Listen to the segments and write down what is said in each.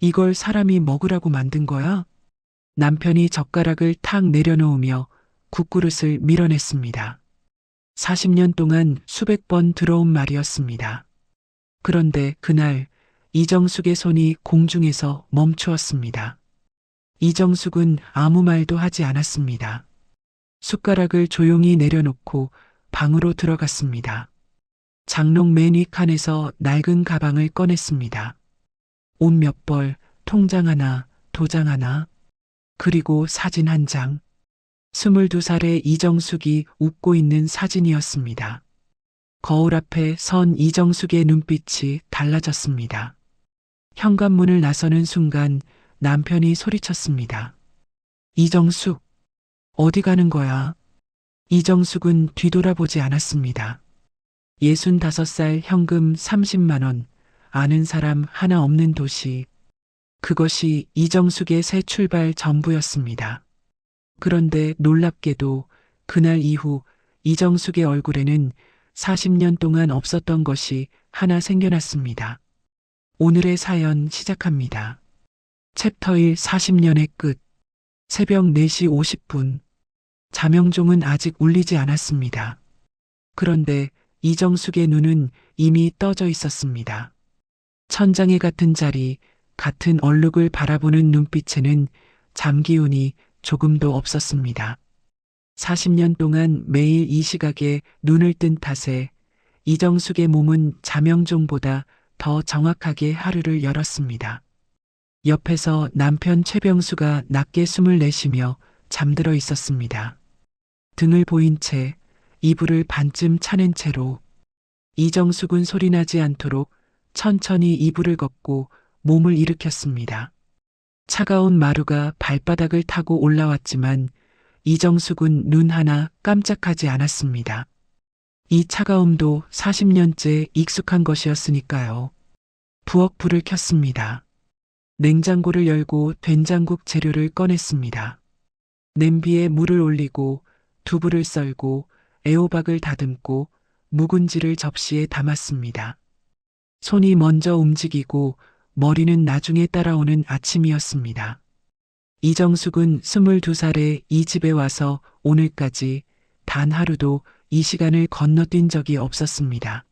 이걸 사람이 먹으라고 만든 거야? 남편이 젓가락을 탁 내려놓으며 국그릇을 밀어냈습니다. 40년 동안 수백 번 들어온 말이었습니다. 그런데 그날 이정숙의 손이 공중에서 멈추었습니다. 이정숙은 아무 말도 하지 않았습니다. 숟가락을 조용히 내려놓고 방으로 들어갔습니다. 장롱 맨 윗칸에서 낡은 가방을 꺼냈습니다. 옷 몇 벌, 통장 하나, 도장 하나, 그리고 사진 한 장. 22살의 이정숙이 웃고 있는 사진이었습니다. 거울 앞에 선 이정숙의 눈빛이 달라졌습니다. 현관문을 나서는 순간 남편이 소리쳤습니다. 이정숙, 어디 가는 거야? 이정숙은 뒤돌아보지 않았습니다. 65살 현금 30만 원, 아는 사람 하나 없는 도시. 그것이 이정숙의 새 출발 전부였습니다. 그런데 놀랍게도 그날 이후 이정숙의 얼굴에는 40년 동안 없었던 것이 하나 생겨났습니다. 오늘의 사연 시작합니다. 챕터 1 40년의 끝. 새벽 4시 50분. 자명종은 아직 울리지 않았습니다. 그런데 이정숙의 눈은 이미 떠져 있었습니다. 천장에 같은 자리, 같은 얼룩을 바라보는 눈빛에는 잠기운이 조금도 없었습니다. 40년 동안 매일 이 시각에 눈을 뜬 탓에 이정숙의 몸은 자명종보다 더 정확하게 하루를 열었습니다. 옆에서 남편 최병수가 낮게 숨을 내쉬며 잠들어 있었습니다. 등을 보인 채 이불을 반쯤 차낸 채로 이정숙은 소리나지 않도록 천천히 이불을 걷고 몸을 일으켰습니다. 차가운 마루가 발바닥을 타고 올라왔지만 이정숙은 눈 하나 깜짝하지 않았습니다. 이 차가움도 40년째 익숙한 것이었으니까요. 부엌 불을 켰습니다. 냉장고를 열고 된장국 재료를 꺼냈습니다. 냄비에 물을 올리고 두부를 썰고 애호박을 다듬고 묵은지를 접시에 담았습니다. 손이 먼저 움직이고 머리는 나중에 따라오는 아침이었습니다. 이정숙은 22살에 이 집에 와서 오늘까지 단 하루도 이 시간을 건너뛴 적이 없었습니다.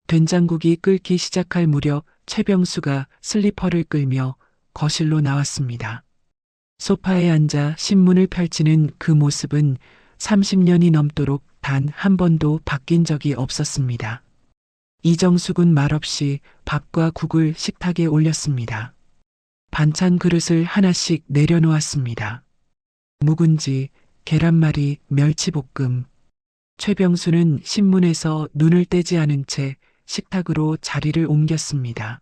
된장국이 끓기 시작할 무렵 최병수가 슬리퍼를 끌며 거실로 나왔습니다. 소파에 앉아 신문을 펼치는 그 모습은 30년이 넘도록 단 한 번도 바뀐 적이 없었습니다. 이정숙은 말없이 밥과 국을 식탁에 올렸습니다. 반찬 그릇을 하나씩 내려놓았습니다. 묵은지, 계란말이, 멸치볶음. 최병수는 신문에서 눈을 떼지 않은 채 식탁으로 자리를 옮겼습니다.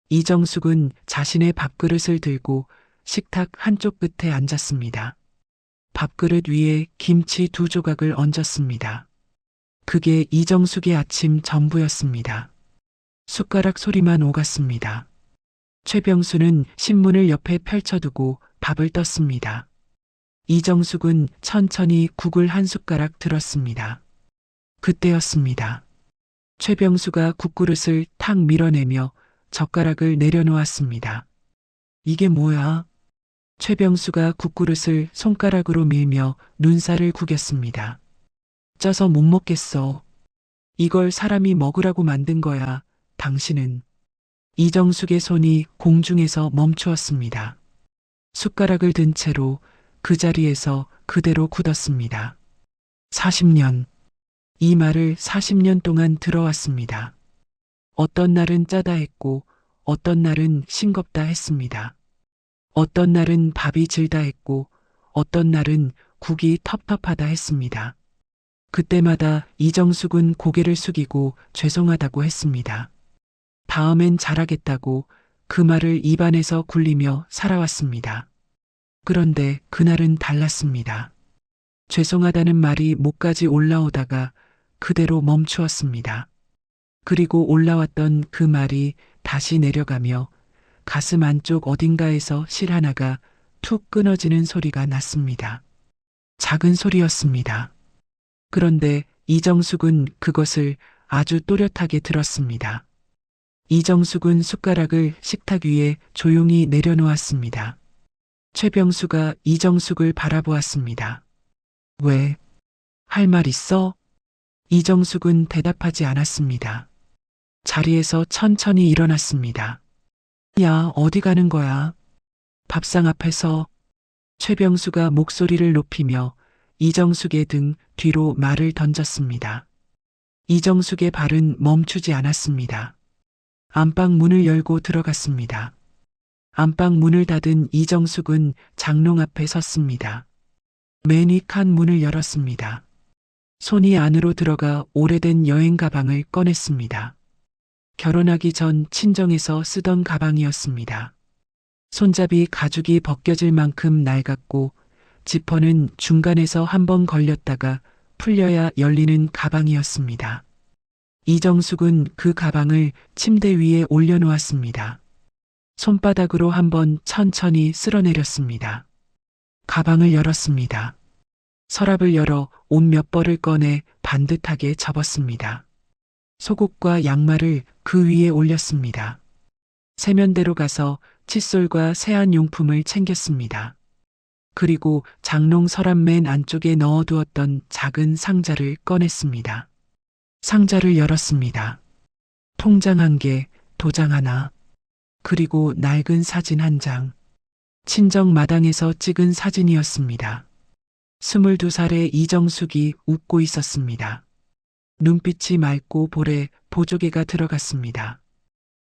이정숙은 자신의 밥그릇을 들고 식탁 한쪽 끝에 앉았습니다. 밥그릇 위에 김치 2조각을 얹었습니다. 그게 이정숙의 아침 전부였습니다. 숟가락 소리만 오갔습니다. 최병수는 신문을 옆에 펼쳐두고 밥을 떴습니다. 이정숙은 천천히 국을 한 숟가락 들었습니다. 그때였습니다. 최병수가 국그릇을 탁 밀어내며 젓가락을 내려놓았습니다. 이게 뭐야? 최병수가 국그릇을 손가락으로 밀며 눈살을 구겼습니다. 쪄서 못 먹겠어. 이걸 사람이 먹으라고 만든 거야. 당신은. 이정숙의 손이 공중에서 멈추었습니다. 숟가락을 든 채로 그 자리에서 그대로 굳었습니다. 40년. 이 말을 40년 동안 들어왔습니다. 어떤 날은 짜다 했고 어떤 날은 싱겁다 했습니다. 어떤 날은 밥이 질다 했고 어떤 날은 국이 텁텁하다 했습니다. 그때마다 이정숙은 고개를 숙이고 죄송하다고 했습니다. 다음엔 잘하겠다고 그 말을 입안에서 굴리며 살아왔습니다. 그런데 그날은 달랐습니다. 죄송하다는 말이 목까지 올라오다가 그대로 멈추었습니다. 그리고 올라왔던 그 말이 다시 내려가며 가슴 안쪽 어딘가에서 실 하나가 툭 끊어지는 소리가 났습니다. 작은 소리였습니다. 그런데 이정숙은 그것을 아주 또렷하게 들었습니다. 이정숙은 숟가락을 식탁 위에 조용히 내려놓았습니다. 최병수가 이정숙을 바라보았습니다. 왜? 할 말 있어? 이정숙은 대답하지 않았습니다. 자리에서 천천히 일어났습니다. 야, 어디 가는 거야? 밥상 앞에서. 최병수가 목소리를 높이며 이정숙의 등 뒤로 말을 던졌습니다. 이정숙의 발은 멈추지 않았습니다. 안방 문을 열고 들어갔습니다. 안방 문을 닫은 이정숙은 장롱 앞에 섰습니다. 맨 위 칸 문을 열었습니다. 손이 안으로 들어가 오래된 여행 가방을 꺼냈습니다. 결혼하기 전 친정에서 쓰던 가방이었습니다. 손잡이 가죽이 벗겨질 만큼 낡았고 지퍼는 중간에서 한번 걸렸다가 풀려야 열리는 가방이었습니다. 이정숙은 그 가방을 침대 위에 올려놓았습니다. 손바닥으로 한번 천천히 쓸어내렸습니다. 가방을 열었습니다. 서랍을 열어 옷 몇 벌을 꺼내 반듯하게 접었습니다. 속옷과 양말을 그 위에 올렸습니다. 세면대로 가서 칫솔과 세안용품을 챙겼습니다. 그리고 장롱 서랍 맨 안쪽에 넣어두었던 작은 상자를 꺼냈습니다. 상자를 열었습니다. 통장 1개, 도장 하나, 그리고 낡은 사진 1장. 친정 마당에서 찍은 사진이었습니다. 22살의 이정숙이 웃고 있었습니다. 눈빛이 맑고 볼에 보조개가 들어갔습니다.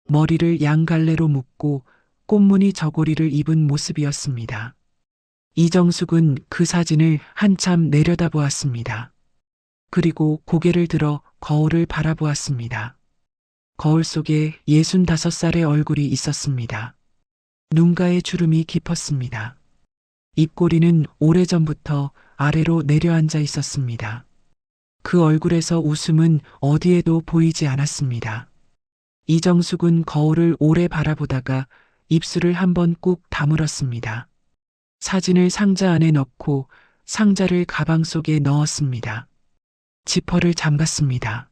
머리를 양갈래로 묶고 꽃무늬 저고리를 입은 모습이었습니다. 이정숙은 그 사진을 한참 내려다보았습니다. 그리고 고개를 들어 거울을 바라보았습니다. 거울 속에 65살의 얼굴이 있었습니다. 눈가에 주름이 깊었습니다. 입꼬리는 오래전부터 아래로 내려앉아 있었습니다. 그 얼굴에서 웃음은 어디에도 보이지 않았습니다. 이정숙은 거울을 오래 바라보다가 입술을 한번 꾹 다물었습니다. 사진을 상자 안에 넣고 상자를 가방 속에 넣었습니다. 지퍼를 잠갔습니다.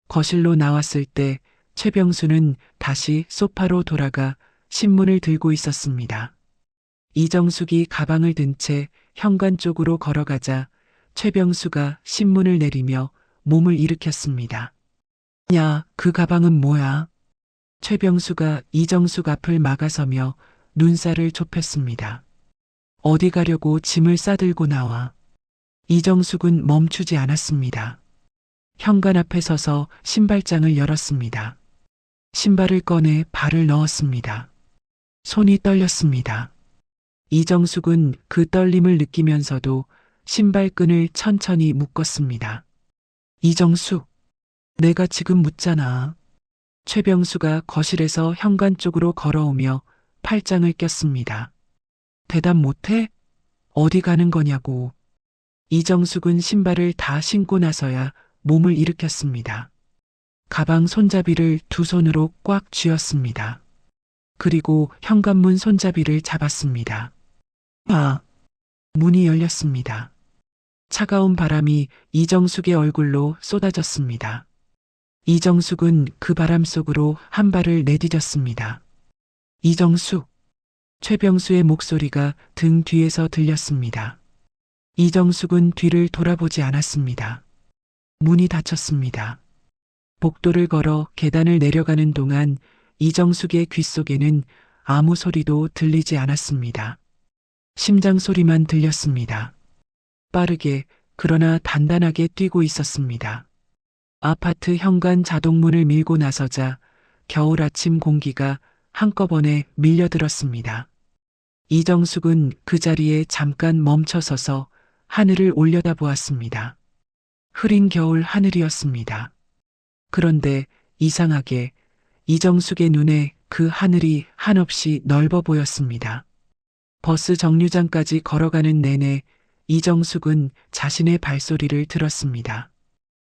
거실로 나왔을 때 최병수는 다시 소파로 돌아가 신문을 들고 있었습니다. 이정숙이 가방을 든 채 현관 쪽으로 걸어가자 최병수가 신문을 내리며 몸을 일으켰습니다. 야, 그 가방은 뭐야? 최병수가 이정숙 앞을 막아서며 눈살을 좁혔습니다. 어디 가려고 짐을 싸들고 나와? 이정숙은 멈추지 않았습니다. 현관 앞에 서서 신발장을 열었습니다. 신발을 꺼내 발을 넣었습니다. 손이 떨렸습니다. 이정숙은 그 떨림을 느끼면서도 신발끈을 천천히 묶었습니다. 이정숙, 내가 지금 묻잖아. 최병수가 거실에서 현관 쪽으로 걸어오며 팔짱을 꼈습니다. 대답 못해? 어디 가는 거냐고. 이정숙은 신발을 다 신고 나서야 몸을 일으켰습니다. 가방 손잡이를 두 손으로 꽉 쥐었습니다. 그리고 현관문 손잡이를 잡았습니다. 문이 열렸습니다. 차가운 바람이 이정숙의 얼굴로 쏟아졌습니다. 이정숙은 그 바람 속으로 한 발을 내디뎠습니다. 이정숙, 최병수의 목소리가 등 뒤에서 들렸습니다. 이정숙은 뒤를 돌아보지 않았습니다. 문이 닫혔습니다. 복도를 걸어 계단을 내려가는 동안 이정숙의 귓속에는 아무 소리도 들리지 않았습니다. 심장 소리만 들렸습니다. 빠르게 그러나 단단하게 뛰고 있었습니다. 아파트 현관 자동문을 밀고 나서자 겨울 아침 공기가 한꺼번에 밀려들었습니다. 이정숙은 그 자리에 잠깐 멈춰서서 하늘을 올려다보았습니다. 흐린 겨울 하늘이었습니다. 그런데 이상하게 이정숙의 눈에 그 하늘이 한없이 넓어 보였습니다. 버스 정류장까지 걸어가는 내내 이정숙은 자신의 발소리를 들었습니다.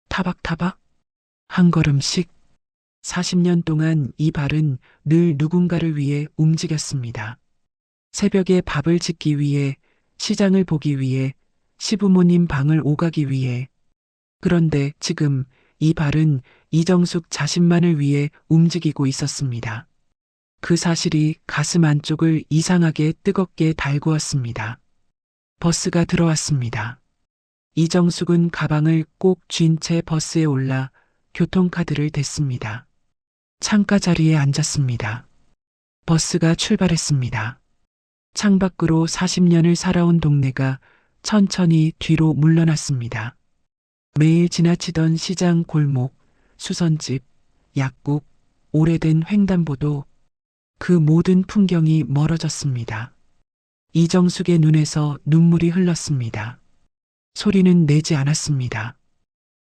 타박타박? 한 걸음씩. 40년 동안 이 발은 늘 누군가를 위해 움직였습니다. 새벽에 밥을 짓기 위해, 시장을 보기 위해, 시부모님 방을 오가기 위해. 그런데 지금 이 발은 이정숙 자신만을 위해 움직이고 있었습니다. 그 사실이 가슴 안쪽을 이상하게 뜨겁게 달구었습니다. 버스가 들어왔습니다. 이정숙은 가방을 꼭 쥔 채 버스에 올라 교통카드를 댔습니다. 창가 자리에 앉았습니다. 버스가 출발했습니다. 창밖으로 40년을 살아온 동네가 천천히 뒤로 물러났습니다. 매일 지나치던 시장 골목, 수선집, 약국, 오래된 횡단보도, 그 모든 풍경이 멀어졌습니다. 이정숙의 눈에서 눈물이 흘렀습니다. 소리는 내지 않았습니다.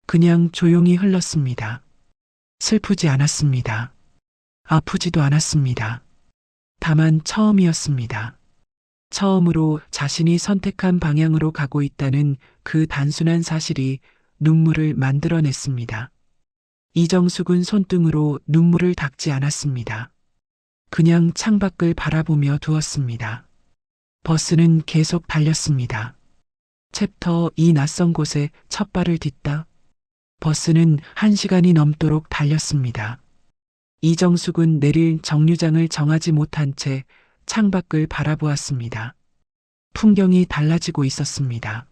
그냥 조용히 흘렀습니다. 슬프지 않았습니다. 아프지도 않았습니다. 다만 처음이었습니다. 처음으로 자신이 선택한 방향으로 가고 있다는 그 단순한 사실이 눈물을 만들어냈습니다. 이정숙은 손등으로 눈물을 닦지 않았습니다. 그냥 창밖을 바라보며 두었습니다. 버스는 계속 달렸습니다. 챕터 2 낯선 곳에 첫 발을 딛다. 버스는 1시간이 넘도록 달렸습니다. 이정숙은 내릴 정류장을 정하지 못한 채 창밖을 바라보았습니다. 풍경이 달라지고 있었습니다.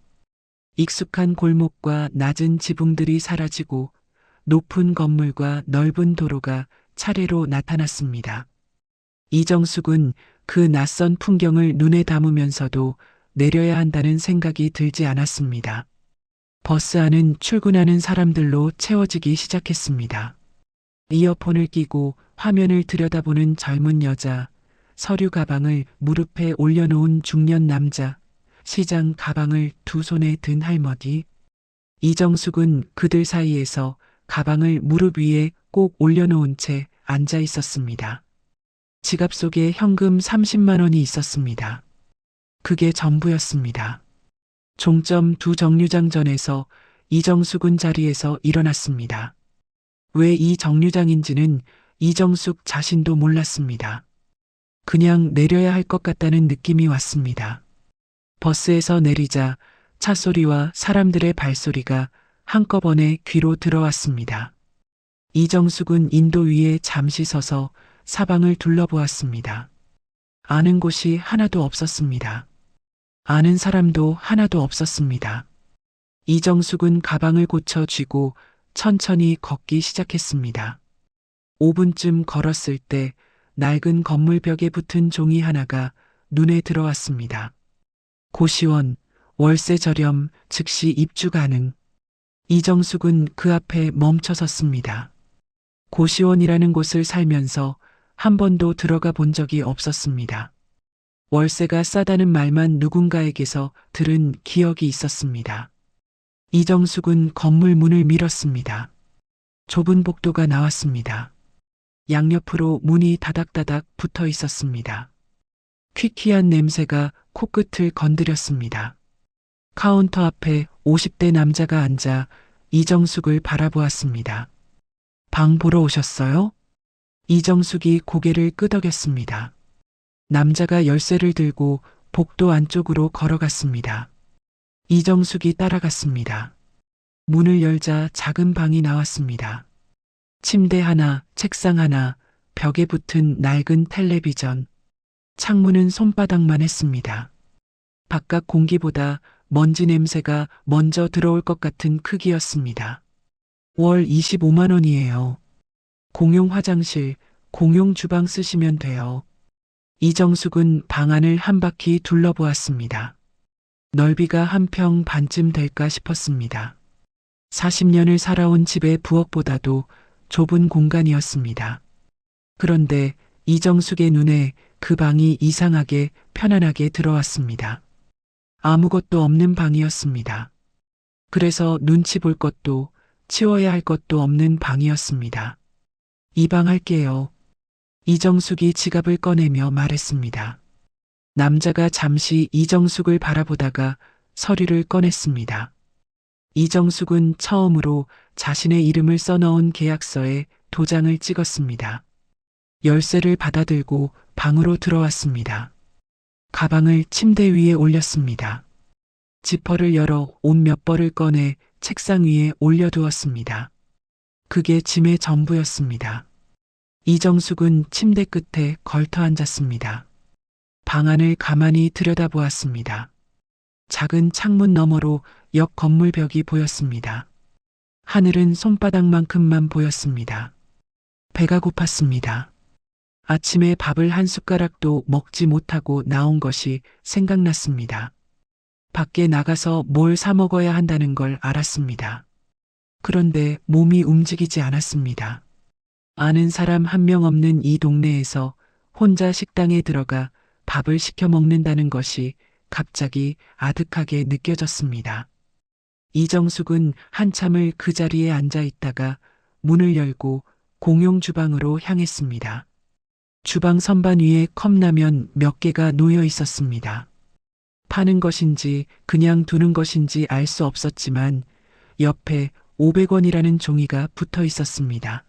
익숙한 골목과 낮은 지붕들이 사라지고 높은 건물과 넓은 도로가 차례로 나타났습니다. 이정숙은 그 낯선 풍경을 눈에 담으면서도 내려야 한다는 생각이 들지 않았습니다. 버스 안은 출근하는 사람들로 채워지기 시작했습니다. 이어폰을 끼고 화면을 들여다보는 젊은 여자, 서류 가방을 무릎에 올려놓은 중년 남자, 시장 가방을 두 손에 든 할머니. 이정숙은 그들 사이에서 가방을 무릎 위에 꼭 올려놓은 채 앉아 있었습니다. 지갑 속에 현금 30만 원이 있었습니다. 그게 전부였습니다. 종점 두 정류장 전에서 이정숙은 자리에서 일어났습니다. 왜 이 정류장인지는 이정숙 자신도 몰랐습니다. 그냥 내려야 할 것 같다는 느낌이 왔습니다. 버스에서 내리자 차 소리와 사람들의 발소리가 한꺼번에 귀로 들어왔습니다. 이정숙은 인도 위에 잠시 서서 사방을 둘러보았습니다. 아는 곳이 하나도 없었습니다. 아는 사람도 하나도 없었습니다. 이정숙은 가방을 고쳐 쥐고 천천히 걷기 시작했습니다. 5분쯤 걸었을 때 낡은 건물 벽에 붙은 종이 하나가 눈에 들어왔습니다. 고시원, 월세 저렴, 즉시 입주 가능. 이정숙은 그 앞에 멈춰 섰습니다. 고시원이라는 곳을 살면서 한 번도 들어가 본 적이 없었습니다. 월세가 싸다는 말만 누군가에게서 들은 기억이 있었습니다. 이정숙은 건물 문을 밀었습니다. 좁은 복도가 나왔습니다. 양옆으로 문이 다닥다닥 붙어 있었습니다. 퀴퀴한 냄새가 코끝을 건드렸습니다. 카운터 앞에 50대 남자가 앉아 이정숙을 바라보았습니다. 방 보러 오셨어요? 이정숙이 고개를 끄덕였습니다. 남자가 열쇠를 들고 복도 안쪽으로 걸어갔습니다. 이정숙이 따라갔습니다. 문을 열자 작은 방이 나왔습니다. 침대 하나, 책상 하나, 벽에 붙은 낡은 텔레비전. 창문은 손바닥만 했습니다. 바깥 공기보다 먼지 냄새가 먼저 들어올 것 같은 크기였습니다. 월 25만 원이에요. 공용 화장실, 공용 주방 쓰시면 돼요. 이정숙은 방 안을 한 바퀴 둘러보았습니다. 넓이가 한 평 반쯤 될까 싶었습니다. 40년을 살아온 집의 부엌보다도 좁은 공간이었습니다. 그런데 이정숙의 눈에 그 방이 이상하게 편안하게 들어왔습니다. 아무것도 없는 방이었습니다. 그래서 눈치 볼 것도 치워야 할 것도 없는 방이었습니다. 이 방 할게요. 이정숙이 지갑을 꺼내며 말했습니다. 남자가 잠시 이정숙을 바라보다가 서류를 꺼냈습니다. 이정숙은 처음으로 자신의 이름을 써넣은 계약서에 도장을 찍었습니다. 열쇠를 받아들고 방으로 들어왔습니다. 가방을 침대 위에 올렸습니다. 지퍼를 열어 옷 몇 벌을 꺼내 책상 위에 올려두었습니다. 그게 짐의 전부였습니다. 이정숙은 침대 끝에 걸터 앉았습니다. 방 안을 가만히 들여다보았습니다. 작은 창문 너머로 옆 건물 벽이 보였습니다. 하늘은 손바닥만큼만 보였습니다. 배가 고팠습니다. 아침에 밥을 한 숟가락도 먹지 못하고 나온 것이 생각났습니다. 밖에 나가서 뭘 사 먹어야 한다는 걸 알았습니다. 그런데 몸이 움직이지 않았습니다. 아는 사람 한 명 없는 이 동네에서 혼자 식당에 들어가 밥을 시켜 먹는다는 것이 갑자기 아득하게 느껴졌습니다. 이정숙은 한참을 그 자리에 앉아 있다가 문을 열고 공용 주방으로 향했습니다. 주방 선반 위에 컵라면 몇 개가 놓여 있었습니다. 파는 것인지 그냥 두는 것인지 알 수 없었지만 옆에 500원이라는 종이가 붙어 있었습니다.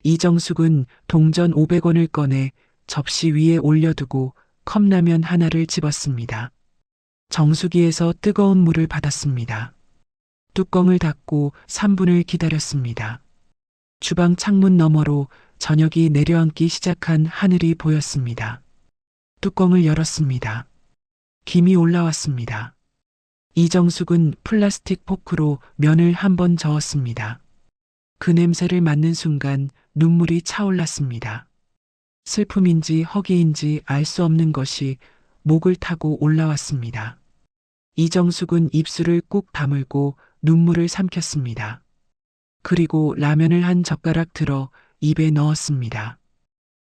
이정숙은 동전 500원을 꺼내 접시 위에 올려두고 컵라면 하나를 집었습니다. 정수기에서 뜨거운 물을 받았습니다. 뚜껑을 닫고 3분을 기다렸습니다. 주방 창문 너머로 저녁이 내려앉기 시작한 하늘이 보였습니다. 뚜껑을 열었습니다. 김이 올라왔습니다. 이정숙은 플라스틱 포크로 면을 한 번 저었습니다. 그 냄새를 맡는 순간 눈물이 차올랐습니다. 슬픔인지 허기인지 알 수 없는 것이 목을 타고 올라왔습니다. 이정숙은 입술을 꾹 다물고 눈물을 삼켰습니다. 그리고 라면을 한 젓가락 들어 입에 넣었습니다.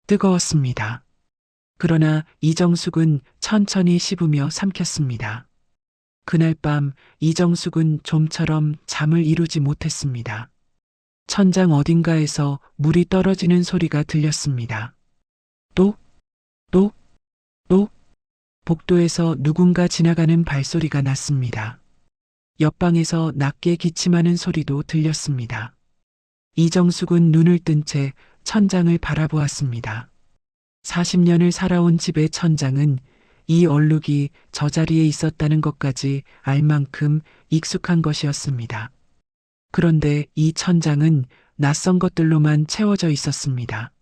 뜨거웠습니다. 그러나 이정숙은 천천히 씹으며 삼켰습니다. 그날 밤 이정숙은 좀처럼 잠을 이루지 못했습니다. 천장 어딘가에서 물이 떨어지는 소리가 들렸습니다. 또, 또, 또, 복도에서 누군가 지나가는 발소리가 났습니다. 옆방에서 낮게 기침하는 소리도 들렸습니다. 이정숙은 눈을 뜬 채 천장을 바라보았습니다. 40년을 살아온 집의 천장은 이 얼룩이 저 자리에 있었다는 것까지 알 만큼 익숙한 것이었습니다. 그런데 이 천장은 낯선 것들로만 채워져 있었습니다.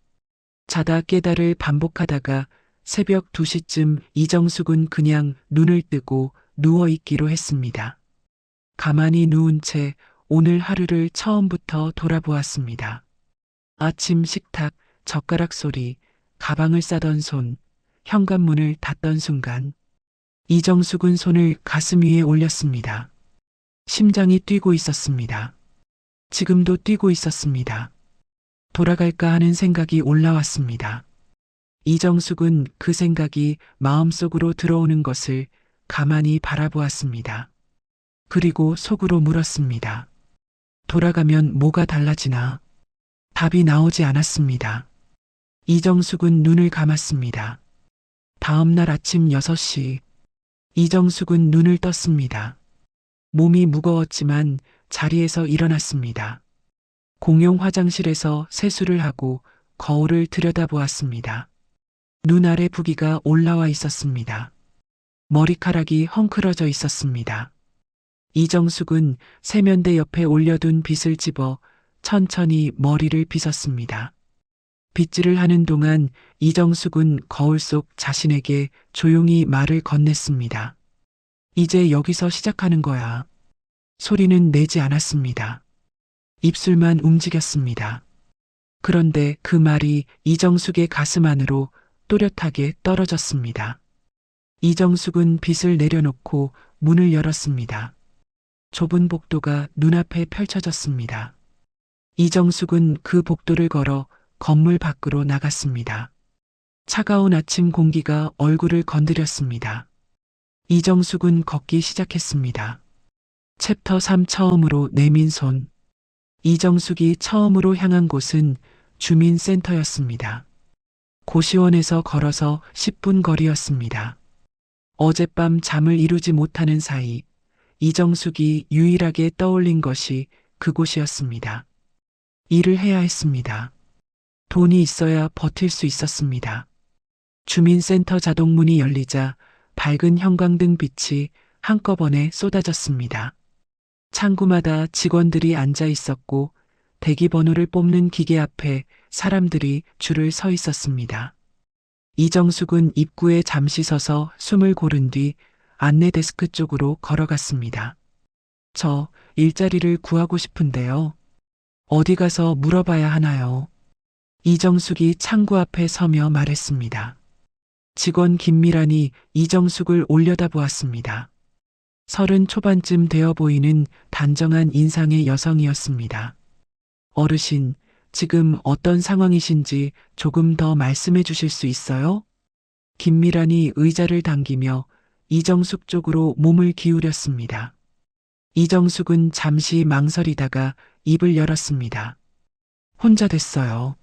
자다 깨다를 반복하다가 새벽 2시쯤 이정숙은 그냥 눈을 뜨고 누워있기로 했습니다. 가만히 누운 채 오늘 하루를 처음부터 돌아보았습니다. 아침 식탁, 젓가락 소리, 가방을 싸던 손, 현관문을 닫던 순간 이정숙은 손을 가슴 위에 올렸습니다. 심장이 뛰고 있었습니다. 지금도 뛰고 있었습니다. 돌아갈까 하는 생각이 올라왔습니다. 이정숙은 그 생각이 마음속으로 들어오는 것을 가만히 바라보았습니다. 그리고 속으로 물었습니다. 돌아가면 뭐가 달라지나? 답이 나오지 않았습니다. 이정숙은 눈을 감았습니다. 다음 날 아침 6시, 이정숙은 눈을 떴습니다. 몸이 무거웠지만 자리에서 일어났습니다. 공용 화장실에서 세수를 하고 거울을 들여다보았습니다. 눈 아래 부기가 올라와 있었습니다. 머리카락이 헝클어져 있었습니다. 이정숙은 세면대 옆에 올려둔 빗을 집어 천천히 머리를 빗었습니다. 빗질을 하는 동안 이정숙은 거울 속 자신에게 조용히 말을 건넸습니다. 이제 여기서 시작하는 거야. 소리는 내지 않았습니다. 입술만 움직였습니다. 그런데 그 말이 이정숙의 가슴 안으로 또렷하게 떨어졌습니다. 이정숙은 빗을 내려놓고 문을 열었습니다. 좁은 복도가 눈앞에 펼쳐졌습니다. 이정숙은 그 복도를 걸어 건물 밖으로 나갔습니다. 차가운 아침 공기가 얼굴을 건드렸습니다. 이정숙은 걷기 시작했습니다. 챕터 3 처음으로 내민 손. 이정숙이 처음으로 향한 곳은 주민센터였습니다. 고시원에서 걸어서 10분 거리였습니다. 어젯밤 잠을 이루지 못하는 사이 이정숙이 유일하게 떠올린 것이 그곳이었습니다. 일을 해야 했습니다. 돈이 있어야 버틸 수 있었습니다. 주민센터 자동문이 열리자 밝은 형광등 빛이 한꺼번에 쏟아졌습니다. 창구마다 직원들이 앉아 있었고 대기번호를 뽑는 기계 앞에 사람들이 줄을 서 있었습니다. 이정숙은 입구에 잠시 서서 숨을 고른 뒤 안내 데스크 쪽으로 걸어갔습니다. 저 일자리를 구하고 싶은데요. 어디 가서 물어봐야 하나요? 이정숙이 창구 앞에 서며 말했습니다. 직원 김미란이 이정숙을 올려다보았습니다. 30 초반쯤 되어 보이는 단정한 인상의 여성이었습니다. 어르신, 지금 어떤 상황이신지 조금 더 말씀해 주실 수 있어요? 김미란이 의자를 당기며 이정숙 쪽으로 몸을 기울였습니다. 이정숙은 잠시 망설이다가 입을 열었습니다. 혼자 됐어요.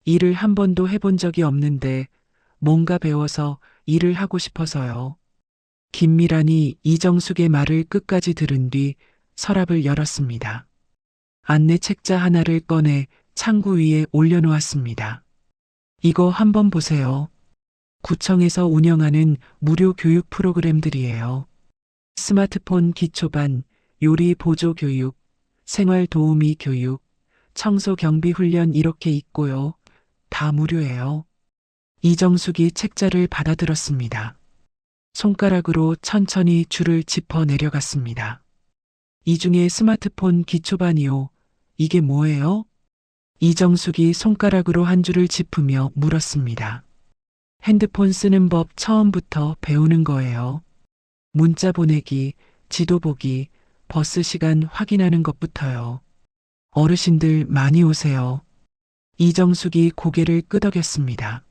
일을 한 번도 해본 적이 없는데 뭔가 배워서 일을 하고 싶어서요. 김미란이 이정숙의 말을 끝까지 들은 뒤 서랍을 열었습니다. 안내 책자 하나를 꺼내 창구 위에 올려놓았습니다. 이거 한번 보세요. 구청에서 운영하는 무료 교육 프로그램들이에요. 스마트폰 기초반, 요리 보조 교육, 생활 도우미 교육, 청소 경비 훈련 이렇게 있고요. 다 무료예요. 이정숙이 책자를 받아들었습니다. 손가락으로 천천히 줄을 짚어 내려갔습니다. 이 중에 스마트폰 기초반이요. 이게 뭐예요? 이정숙이 손가락으로 한 줄을 짚으며 물었습니다. 핸드폰 쓰는 법 처음부터 배우는 거예요. 문자 보내기, 지도 보기, 버스 시간 확인하는 것부터요. 어르신들 많이 오세요. 이정숙이 고개를 끄덕였습니다.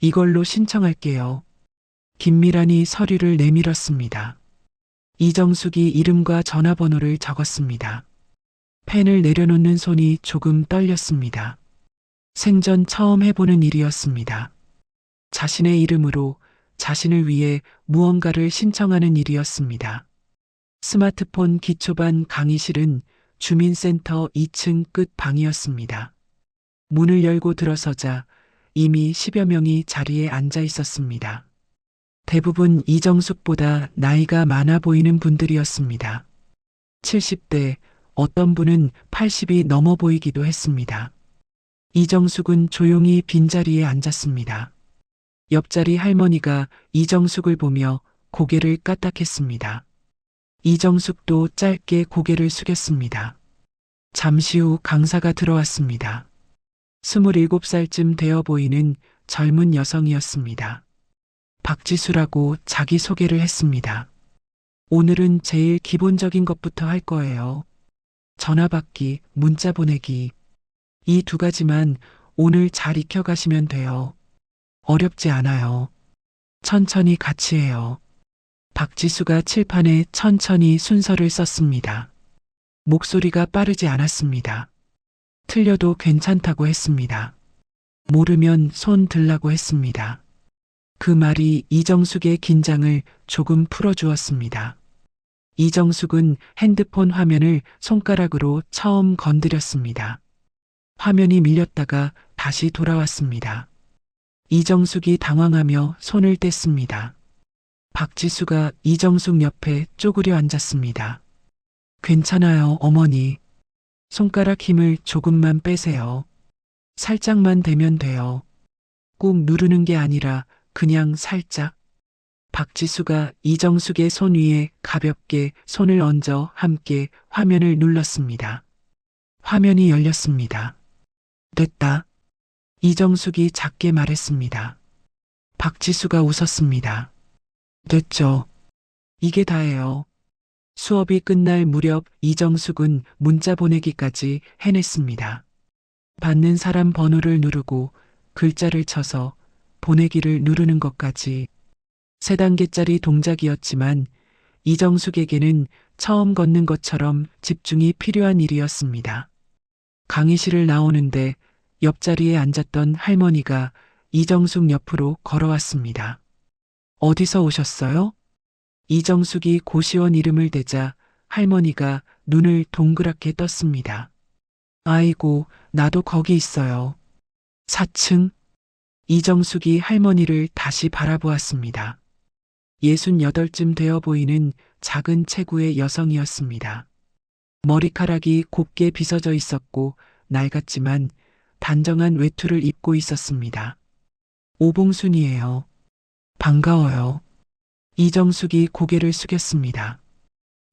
이걸로 신청할게요. 김미란이 서류를 내밀었습니다. 이정숙이 이름과 전화번호를 적었습니다. 펜을 내려놓는 손이 조금 떨렸습니다. 생전 처음 해보는 일이었습니다. 자신의 이름으로 자신을 위해 무언가를 신청하는 일이었습니다. 스마트폰 기초반 강의실은 주민센터 2층 끝 방이었습니다. 문을 열고 들어서자 이미 10여 명이 자리에 앉아 있었습니다. 대부분 이정숙보다 나이가 많아 보이는 분들이었습니다. 70대, 어떤 분은 80이 넘어 보이기도 했습니다. 이정숙은 조용히 빈자리에 앉았습니다. 옆자리 할머니가 이정숙을 보며 고개를 까딱했습니다. 이정숙도 짧게 고개를 숙였습니다. 잠시 후 강사가 들어왔습니다. 27살쯤 되어 보이는 젊은 여성이었습니다. 박지수라고 자기소개를 했습니다. 오늘은 제일 기본적인 것부터 할 거예요. 전화 받기, 문자 보내기. 이 두 가지만 오늘 잘 익혀가시면 돼요. 어렵지 않아요. 천천히 같이 해요. 박지수가 칠판에 천천히 순서를 썼습니다. 목소리가 빠르지 않았습니다. 틀려도 괜찮다고 했습니다. 모르면 손 들라고 했습니다. 그 말이 이정숙의 긴장을 조금 풀어주었습니다. 이정숙은 핸드폰 화면을 손가락으로 처음 건드렸습니다. 화면이 밀렸다가 다시 돌아왔습니다. 이정숙이 당황하며 손을 뗐습니다. 박지수가 이정숙 옆에 쪼그려 앉았습니다. 괜찮아요, 어머니. 손가락 힘을 조금만 빼세요. 살짝만 대면 돼요. 꾹 누르는 게 아니라 그냥 살짝. 박지수가 이정숙의 손 위에 가볍게 손을 얹어 함께 화면을 눌렀습니다. 화면이 열렸습니다. 됐다. 이정숙이 작게 말했습니다. 박지수가 웃었습니다. 됐죠. 이게 다예요. 수업이 끝날 무렵 이정숙은 문자 보내기까지 해냈습니다. 받는 사람 번호를 누르고 글자를 쳐서 보내기를 누르는 것까지 3단계짜리 동작이었지만 이정숙에게는 처음 걷는 것처럼 집중이 필요한 일이었습니다. 강의실을 나오는데 옆자리에 앉았던 할머니가 이정숙 옆으로 걸어왔습니다. 어디서 오셨어요? 이정숙이 고시원 이름을 대자 할머니가 눈을 동그랗게 떴습니다. 아이고, 나도 거기 있어요. 4층? 이정숙이 할머니를 다시 바라보았습니다. 68쯤 되어 보이는 작은 체구의 여성이었습니다. 머리카락이 곱게 빗어져 있었고 낡았지만 단정한 외투를 입고 있었습니다. 오봉순이에요. 반가워요. 이정숙이 고개를 숙였습니다.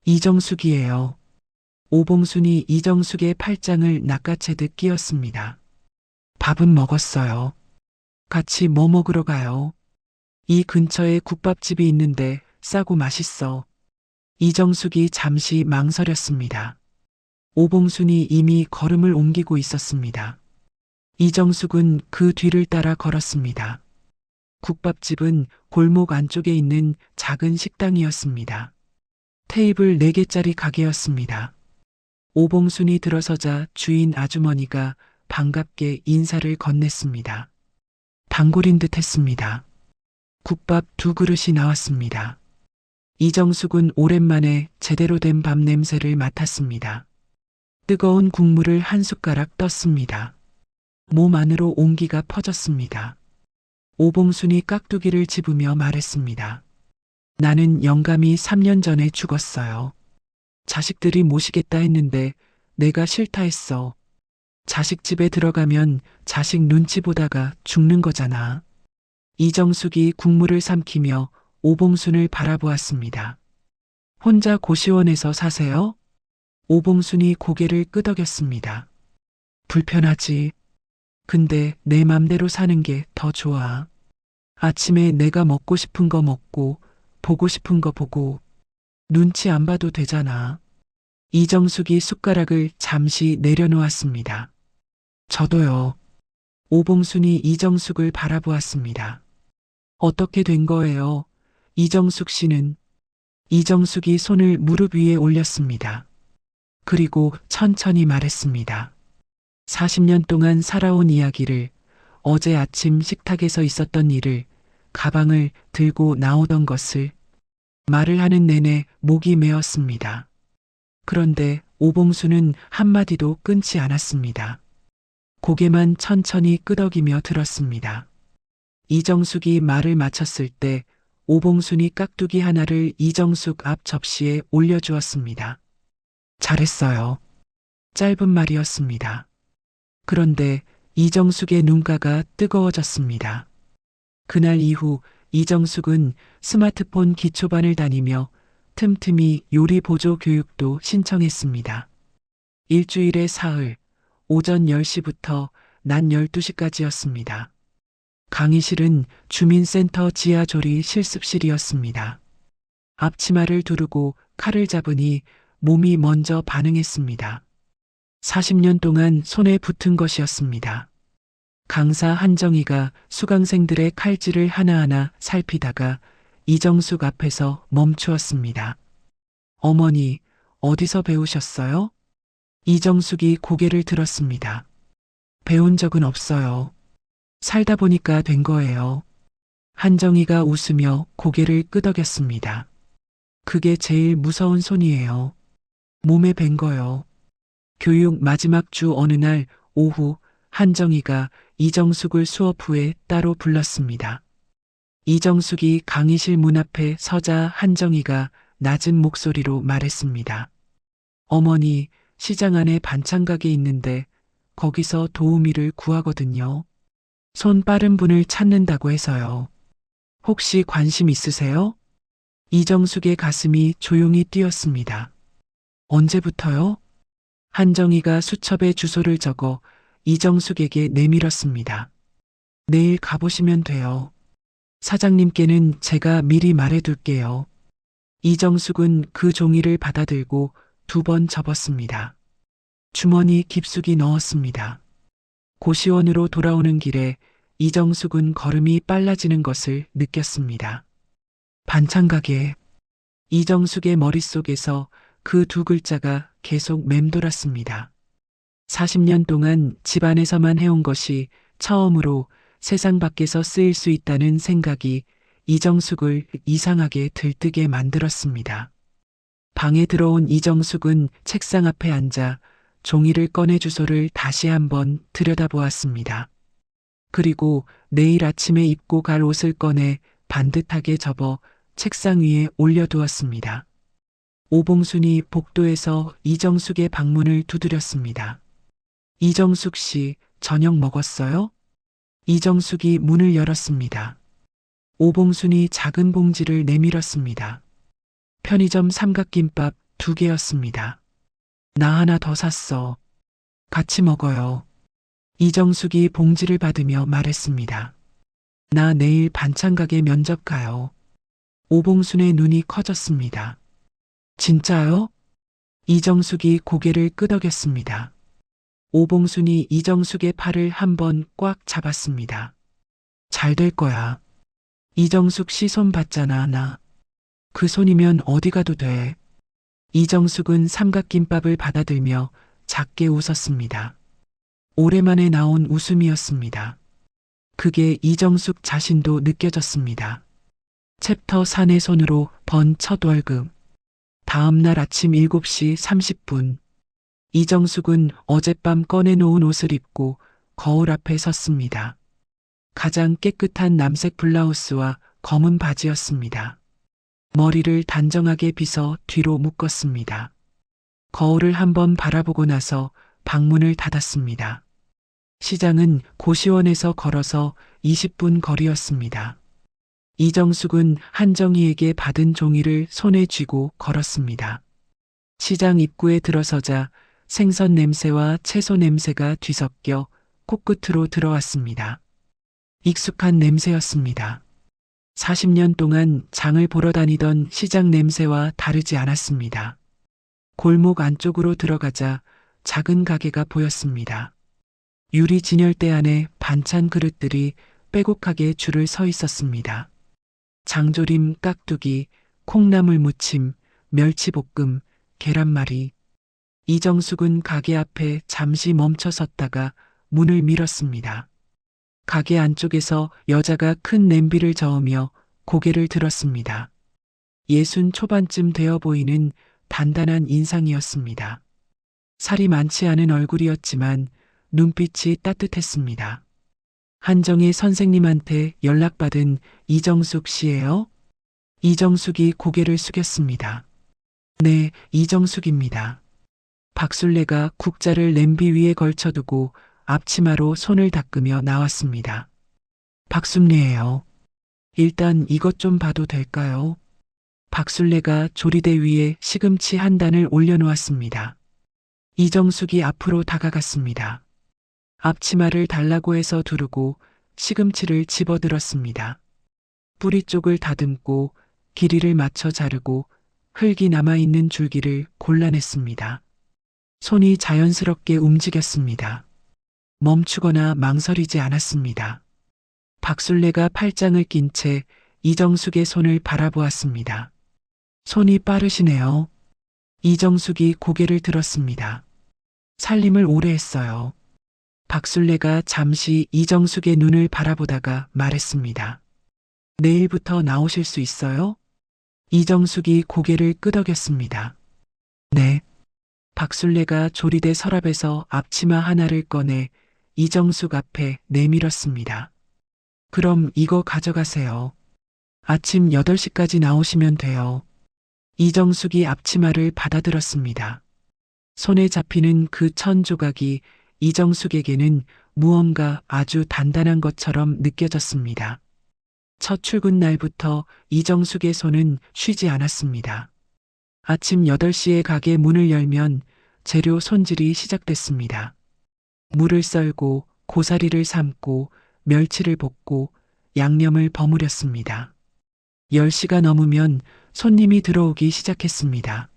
이정숙이에요. 오봉순이 이정숙의 팔짱을 낚아채듯 끼었습니다. 밥은 먹었어요. 같이 뭐 먹으러 가요? 이 근처에 국밥집이 있는데 싸고 맛있어. 이정숙이 잠시 망설였습니다. 오봉순이 이미 걸음을 옮기고 있었습니다. 이정숙은 그 뒤를 따라 걸었습니다. 국밥집은 골목 안쪽에 있는 작은 식당이었습니다. 테이블 4개짜리 가게였습니다. 오봉순이 들어서자 주인 아주머니가 반갑게 인사를 건넸습니다. 단골인 듯 했습니다. 국밥 2그릇이 나왔습니다. 이정숙은 오랜만에 제대로 된 밥 냄새를 맡았습니다. 뜨거운 국물을 한 숟가락 떴습니다. 몸 안으로 온기가 퍼졌습니다. 오봉순이 깍두기를 집으며 말했습니다. 나는 영감이 3년 전에 죽었어요. 자식들이 모시겠다 했는데 내가 싫다 했어. 자식 집에 들어가면 자식 눈치 보다가 죽는 거잖아. 이정숙이 국물을 삼키며 오봉순을 바라보았습니다. 혼자 고시원에서 사세요? 오봉순이 고개를 끄덕였습니다. 불편하지. 근데 내 맘대로 사는 게 더 좋아. 아침에 내가 먹고 싶은 거 먹고 보고 싶은 거 보고 눈치 안 봐도 되잖아. 이정숙이 숟가락을 잠시 내려놓았습니다. 저도요. 오봉순이 이정숙을 바라보았습니다. 어떻게 된 거예요? 이정숙 씨는. 이정숙이 손을 무릎 위에 올렸습니다. 그리고 천천히 말했습니다. 40년 동안 살아온 이야기를, 어제 아침 식탁에서 있었던 일을, 가방을 들고 나오던 것을. 말을 하는 내내 목이 메었습니다. 그런데 오봉수는 한마디도 끊지 않았습니다. 고개만 천천히 끄덕이며 들었습니다. 이정숙이 말을 마쳤을 때 오봉순이 깍두기 하나를 이정숙 앞 접시에 올려주었습니다. 잘했어요. 짧은 말이었습니다. 그런데 이정숙의 눈가가 뜨거워졌습니다. 그날 이후 이정숙은 스마트폰 기초반을 다니며 틈틈이 요리 보조 교육도 신청했습니다. 일주일에 사흘, 오전 10시부터 낮 12시까지였습니다. 강의실은 주민센터 지하조리 실습실이었습니다. 앞치마를 두르고 칼을 잡으니 몸이 먼저 반응했습니다. 40년 동안 손에 붙은 것이었습니다. 강사 한정희가 수강생들의 칼질을 하나하나 살피다가 이정숙 앞에서 멈추었습니다. 어머니, 어디서 배우셨어요? 이정숙이 고개를 들었습니다. 배운 적은 없어요. 살다 보니까 된 거예요. 한정희가 웃으며 고개를 끄덕였습니다. 그게 제일 무서운 손이에요. 몸에 밴 거요. 교육 마지막 주 어느 날 오후 한정희가 이정숙을 수업 후에 따로 불렀습니다. 이정숙이 강의실 문 앞에 서자 한정희가 낮은 목소리로 말했습니다. 어머니, 시장 안에 반찬 가게 있는데 거기서 도우미를 구하거든요. 손 빠른 분을 찾는다고 해서요. 혹시 관심 있으세요? 이정숙의 가슴이 조용히 뛰었습니다. 언제부터요? 한정희가 수첩에 주소를 적어 이정숙에게 내밀었습니다. 내일 가보시면 돼요. 사장님께는 제가 미리 말해둘게요. 이정숙은 그 종이를 받아들고 2번 접었습니다. 주머니 깊숙이 넣었습니다. 고시원으로 돌아오는 길에 이정숙은 걸음이 빨라지는 것을 느꼈습니다. 반찬 가게. 이정숙의 머릿속에서 그 2글자가 계속 맴돌았습니다. 40년 동안 집안에서만 해온 것이 처음으로 세상 밖에서 쓰일 수 있다는 생각이 이정숙을 이상하게 들뜨게 만들었습니다. 방에 들어온 이정숙은 책상 앞에 앉아 종이를 꺼내 주소를 다시 한번 들여다보았습니다. 그리고 내일 아침에 입고 갈 옷을 꺼내 반듯하게 접어 책상 위에 올려두었습니다. 오봉순이 복도에서 이정숙의 방문을 두드렸습니다. 이정숙 씨, 저녁 먹었어요? 이정숙이 문을 열었습니다. 오봉순이 작은 봉지를 내밀었습니다. 편의점 삼각김밥 2개였습니다. 나 하나 더 샀어. 같이 먹어요. 이정숙이 봉지를 받으며 말했습니다. 나 내일 반찬 가게 면접 가요. 오봉순의 눈이 커졌습니다. 진짜요? 이정숙이 고개를 끄덕였습니다. 오봉순이 이정숙의 팔을 한번 꽉 잡았습니다. 잘 될 거야. 이정숙 씨 손 봤잖아, 나. 그 손이면 어디 가도 돼. 이정숙은 삼각김밥을 받아들며 작게 웃었습니다. 오랜만에 나온 웃음이었습니다. 그게 이정숙 자신도 느껴졌습니다. 챕터 4내 손으로 번 첫 월급. 다음 날 아침 7시 30분. 이정숙은 어젯밤 꺼내놓은 옷을 입고 거울 앞에 섰습니다. 가장 깨끗한 남색 블라우스와 검은 바지였습니다. 머리를 단정하게 빗어 뒤로 묶었습니다. 거울을 한번 바라보고 나서 방문을 닫았습니다. 시장은 고시원에서 걸어서 20분 거리였습니다. 이정숙은 한정희에게 받은 종이를 손에 쥐고 걸었습니다. 시장 입구에 들어서자 생선 냄새와 채소 냄새가 뒤섞여 코끝으로 들어왔습니다. 익숙한 냄새였습니다. 40년 동안 장을 보러 다니던 시장 냄새와 다르지 않았습니다. 골목 안쪽으로 들어가자 작은 가게가 보였습니다. 유리 진열대 안에 반찬 그릇들이 빼곡하게 줄을 서 있었습니다. 장조림, 깍두기, 콩나물 무침, 멸치볶음, 계란말이. 이정숙은 가게 앞에 잠시 멈춰 섰다가 문을 밀었습니다. 가게 안쪽에서 여자가 큰 냄비를 저으며 고개를 들었습니다. 60 초반쯤 되어 보이는 단단한 인상이었습니다. 살이 많지 않은 얼굴이었지만 눈빛이 따뜻했습니다. 한정희 선생님한테 연락받은 이정숙 씨예요? 이정숙이 고개를 숙였습니다. 네, 이정숙입니다. 박술래가 국자를 냄비 위에 걸쳐두고 앞치마로 손을 닦으며 나왔습니다. 박순례예요. 일단 이것 좀 봐도 될까요? 박술래가 조리대 위에 시금치 한 단을 올려놓았습니다. 이정숙이 앞으로 다가갔습니다. 앞치마를 달라고 해서 두르고 시금치를 집어들었습니다. 뿌리 쪽을 다듬고 길이를 맞춰 자르고 흙이 남아있는 줄기를 골라냈습니다. 손이 자연스럽게 움직였습니다. 멈추거나 망설이지 않았습니다. 박술래가 팔짱을 낀 채 이정숙의 손을 바라보았습니다. 손이 빠르시네요. 이정숙이 고개를 들었습니다. 살림을 오래 했어요. 박술래가 잠시 이정숙의 눈을 바라보다가 말했습니다. 내일부터 나오실 수 있어요? 이정숙이 고개를 끄덕였습니다. 네. 박술래가 조리대 서랍에서 앞치마 하나를 꺼내 이정숙 앞에 내밀었습니다. 그럼 이거 가져가세요. 아침 8시까지 나오시면 돼요. 이정숙이 앞치마를 받아들었습니다. 손에 잡히는 그 천 조각이 이정숙에게는 무언가 아주 단단한 것처럼 느껴졌습니다. 첫 출근 날부터 이정숙의 손은 쉬지 않았습니다. 아침 8시에 가게 문을 열면 재료 손질이 시작됐습니다. 물을 썰고 고사리를 삶고 멸치를 볶고 양념을 버무렸습니다. 10시가 넘으면 손님이 들어오기 시작했습니다.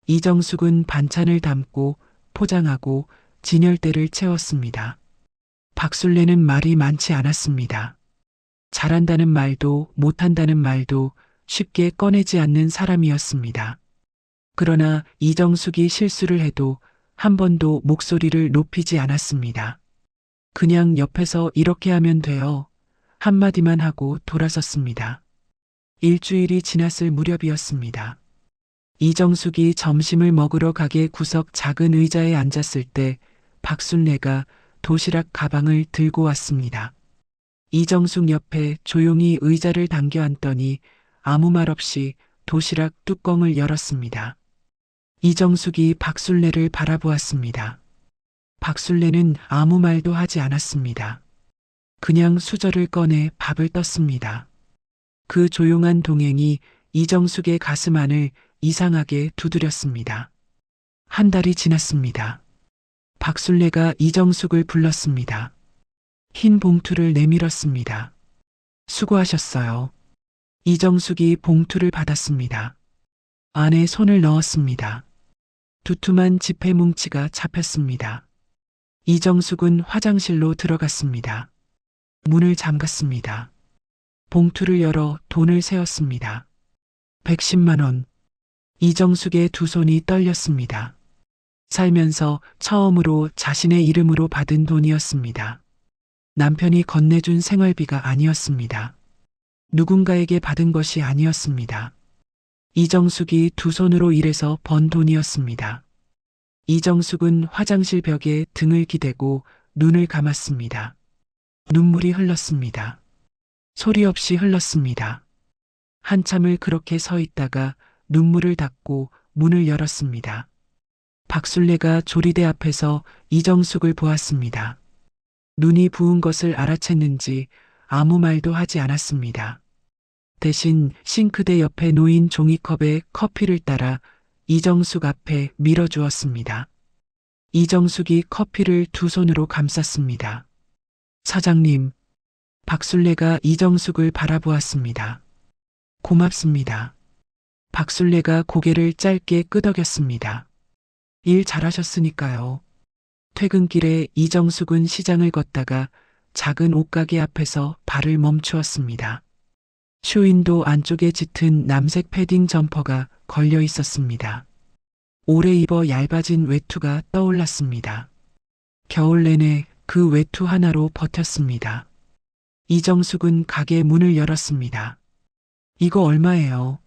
이정숙은 반찬을 담고 포장하고 진열대를 채웠습니다. 박술래는 말이 많지 않았습니다. 잘한다는 말도 못한다는 말도 쉽게 꺼내지 않는 사람이었습니다. 그러나 이정숙이 실수를 해도 한 번도 목소리를 높이지 않았습니다. 그냥 옆에서 이렇게 하면 돼요. 한마디만 하고 돌아섰습니다. 일주일이 지났을 무렵이었습니다. 이정숙이 점심을 먹으러 가게 구석 작은 의자에 앉았을 때 박순례가 도시락 가방을 들고 왔습니다. 이정숙 옆에 조용히 의자를 당겨 앉더니 아무 말 없이 도시락 뚜껑을 열었습니다. 이정숙이 박술래를 바라보았습니다. 박술래는 아무 말도 하지 않았습니다. 그냥 수저를 꺼내 밥을 떴습니다. 그 조용한 동행이 이정숙의 가슴 안을 이상하게 두드렸습니다. 한 달이 지났습니다. 박술래가 이정숙을 불렀습니다. 흰 봉투를 내밀었습니다. 수고하셨어요. 이정숙이 봉투를 받았습니다. 안에 손을 넣었습니다. 두툼한 지폐 뭉치가 잡혔습니다. 이정숙은 화장실로 들어갔습니다. 문을 잠갔습니다. 봉투를 열어 돈을 세었습니다. 110만 원. 이정숙의 두 손이 떨렸습니다. 살면서 처음으로 자신의 이름으로 받은 돈이었습니다. 남편이 건네준 생활비가 아니었습니다. 누군가에게 받은 것이 아니었습니다. 이정숙이 두 손으로 일해서 번 돈이었습니다. 이정숙은 화장실 벽에 등을 기대고 눈을 감았습니다. 눈물이 흘렀습니다. 소리 없이 흘렀습니다. 한참을 그렇게 서 있다가 눈물을 닦고 문을 열었습니다. 박술래가 조리대 앞에서 이정숙을 보았습니다. 눈이 부은 것을 알아챘는지 아무 말도 하지 않았습니다. 대신 싱크대 옆에 놓인 종이컵에 커피를 따라 이정숙 앞에 밀어주었습니다. 이정숙이 커피를 두 손으로 감쌌습니다. 사장님, 박술래가 이정숙을 바라보았습니다. 고맙습니다. 박술래가 고개를 짧게 끄덕였습니다. 일 잘하셨으니까요. 퇴근길에 이정숙은 시장을 걷다가 작은 옷가게 앞에서 발을 멈추었습니다. 쇼윈도 안쪽에 짙은 남색 패딩 점퍼가 걸려 있었습니다. 오래 입어 얇아진 외투가 떠올랐습니다. 겨울 내내 그 외투 하나로 버텼습니다. 이정숙은 가게 문을 열었습니다. 이거 얼마예요?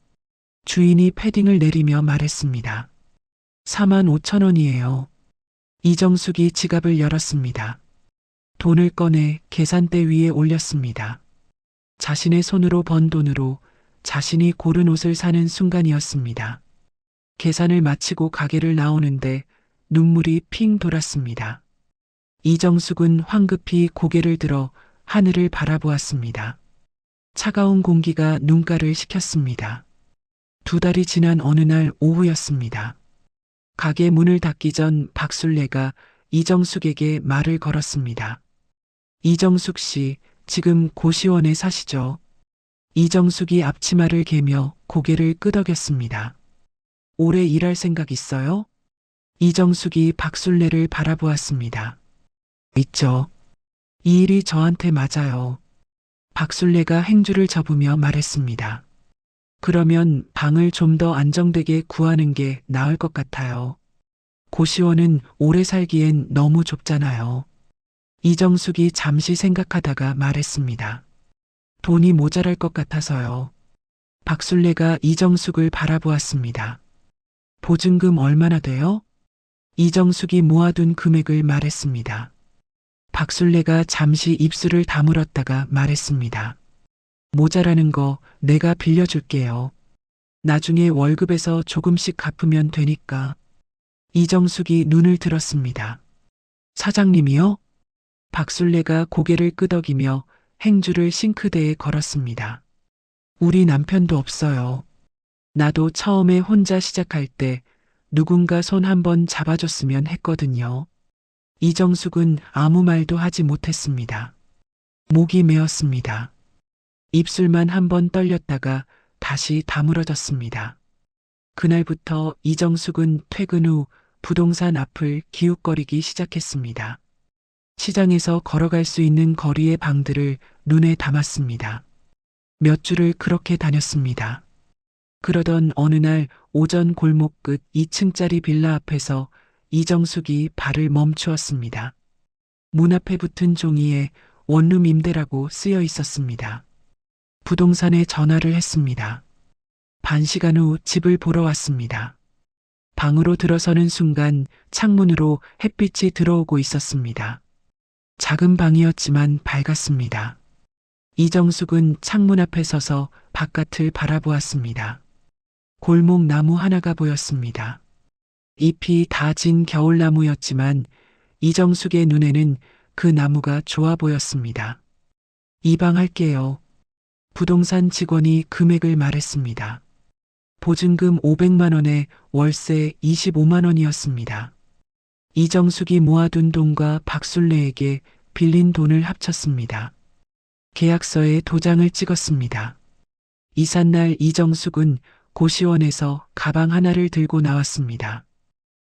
주인이 패딩을 내리며 말했습니다. 45,000원이에요. 이정숙이 지갑을 열었습니다. 돈을 꺼내 계산대 위에 올렸습니다. 자신의 손으로 번 돈으로 자신이 고른 옷을 사는 순간이었습니다. 계산을 마치고 가게를 나오는데 눈물이 핑 돌았습니다. 이정숙은 황급히 고개를 들어 하늘을 바라보았습니다. 차가운 공기가 눈가를 식혔습니다. 2달이 지난 어느 날 오후였습니다. 가게 문을 닫기 전 박술래가 이정숙에게 말을 걸었습니다. 이정숙 씨, 지금 고시원에 사시죠? 이정숙이 앞치마를 개며 고개를 끄덕였습니다. 오래 일할 생각 있어요? 이정숙이 박술래를 바라보았습니다. 있죠. 이 일이 저한테 맞아요. 박술래가 행주를 접으며 말했습니다. 그러면 방을 좀 더 안정되게 구하는 게 나을 것 같아요. 고시원은 오래 살기엔 너무 좁잖아요. 이정숙이 잠시 생각하다가 말했습니다. 돈이 모자랄 것 같아서요. 박술래가 이정숙을 바라보았습니다. 보증금 얼마나 돼요? 이정숙이 모아둔 금액을 말했습니다. 박술래가 잠시 입술을 다물었다가 말했습니다. 모자라는 거 내가 빌려줄게요. 나중에 월급에서 조금씩 갚으면 되니까. 이정숙이 눈을 들었습니다. 사장님이요? 박술래가 고개를 끄덕이며 행주를 싱크대에 걸었습니다. 우리 남편도 없어요. 나도 처음에 혼자 시작할 때 누군가 손 한번 잡아줬으면 했거든요. 이정숙은 아무 말도 하지 못했습니다. 목이 메었습니다. 입술만 한번 떨렸다가 다시 다물어졌습니다. 그날부터 이정숙은 퇴근 후 부동산 앞을 기웃거리기 시작했습니다. 시장에서 걸어갈 수 있는 거리의 방들을 눈에 담았습니다. 몇 주를 그렇게 다녔습니다. 그러던 어느 날 오전 골목 끝 2층짜리 빌라 앞에서 이정숙이 발을 멈추었습니다. 문 앞에 붙은 종이에 원룸 임대라고 쓰여 있었습니다. 부동산에 전화를 했습니다. 반 시간 후 집을 보러 왔습니다. 방으로 들어서는 순간 창문으로 햇빛이 들어오고 있었습니다. 작은 방이었지만 밝았습니다. 이정숙은 창문 앞에 서서 바깥을 바라보았습니다. 골목 나무 하나가 보였습니다. 잎이 다 진 겨울나무였지만 이정숙의 눈에는 그 나무가 좋아 보였습니다. 입양할게요. 부동산 직원이 금액을 말했습니다. 보증금 500만 원에 월세 25만 원이었습니다. 이정숙이 모아둔 돈과 박술래에게 빌린 돈을 합쳤습니다. 계약서에 도장을 찍었습니다. 이삿날 이정숙은 고시원에서 가방 하나를 들고 나왔습니다.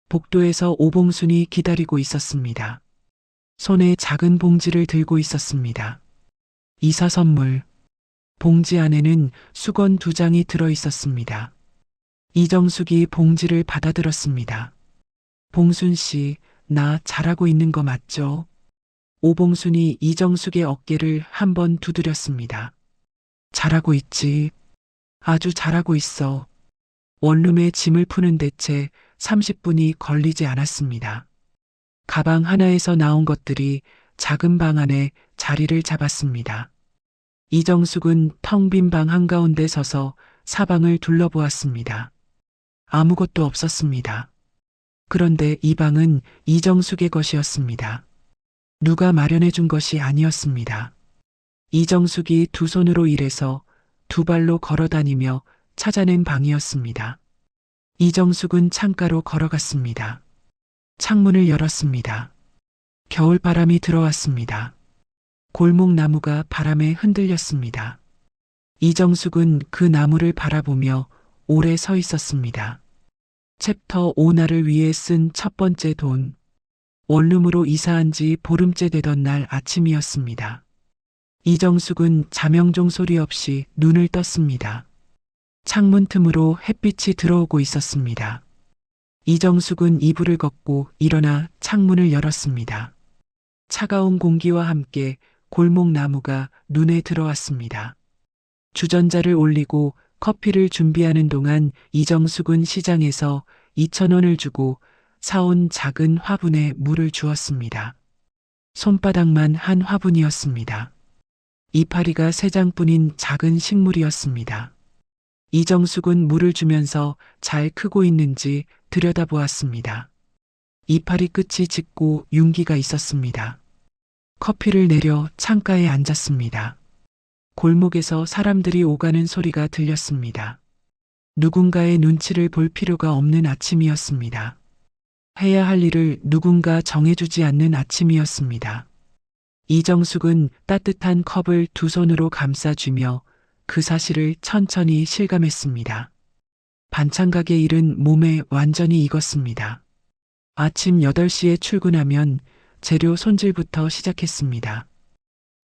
복도에서 오봉순이 기다리고 있었습니다. 손에 작은 봉지를 들고 있었습니다. 이사 선물. 봉지 안에는 수건 2장이 들어 있었습니다. 이정숙이 봉지를 받아들었습니다. 봉순 씨, 나 잘하고 있는 거 맞죠? 오봉순이 이정숙의 어깨를 한번 두드렸습니다. 잘하고 있지. 아주 잘하고 있어. 원룸에 짐을 푸는데 채 30분이 걸리지 않았습니다. 가방 하나에서 나온 것들이 작은 방 안에 자리를 잡았습니다. 이정숙은 텅 빈 방 한가운데 서서 사방을 둘러보았습니다. 아무것도 없었습니다. 그런데 이 방은 이정숙의 것이었습니다. 누가 마련해 준 것이 아니었습니다. 이정숙이 두 손으로 일해서 두 발로 걸어 다니며 찾아낸 방이었습니다. 이정숙은 창가로 걸어갔습니다. 창문을 열었습니다. 겨울바람이 들어왔습니다. 골목 나무가 바람에 흔들렸습니다. 이정숙은 그 나무를 바라보며 오래 서 있었습니다. 챕터 5 나를 위해 쓴 첫 번째 돈. 원룸으로 이사한 지 보름째 되던 날 아침이었습니다. 이정숙은 자명종 소리 없이 눈을 떴습니다. 창문 틈으로 햇빛이 들어오고 있었습니다. 이정숙은 이불을 걷고 일어나 창문을 열었습니다. 차가운 공기와 함께 골목 나무가 눈에 들어왔습니다. 주전자를 올리고 커피를 준비하는 동안 이정숙은 시장에서 2,000원을 주고 사온 작은 화분에 물을 주었습니다. 손바닥만 한 화분이었습니다. 이파리가 3장뿐인 작은 식물이었습니다. 이정숙은 물을 주면서 잘 크고 있는지 들여다보았습니다. 이파리 끝이 짙고 윤기가 있었습니다. 커피를 내려 창가에 앉았습니다. 골목에서 사람들이 오가는 소리가 들렸습니다. 누군가의 눈치를 볼 필요가 없는 아침이었습니다. 해야 할 일을 누군가 정해주지 않는 아침이었습니다. 이정숙은 따뜻한 컵을 두 손으로 감싸쥐며 그 사실을 천천히 실감했습니다. 반찬가게 일은 몸에 완전히 익었습니다. 아침 8시에 출근하면 재료 손질부터 시작했습니다.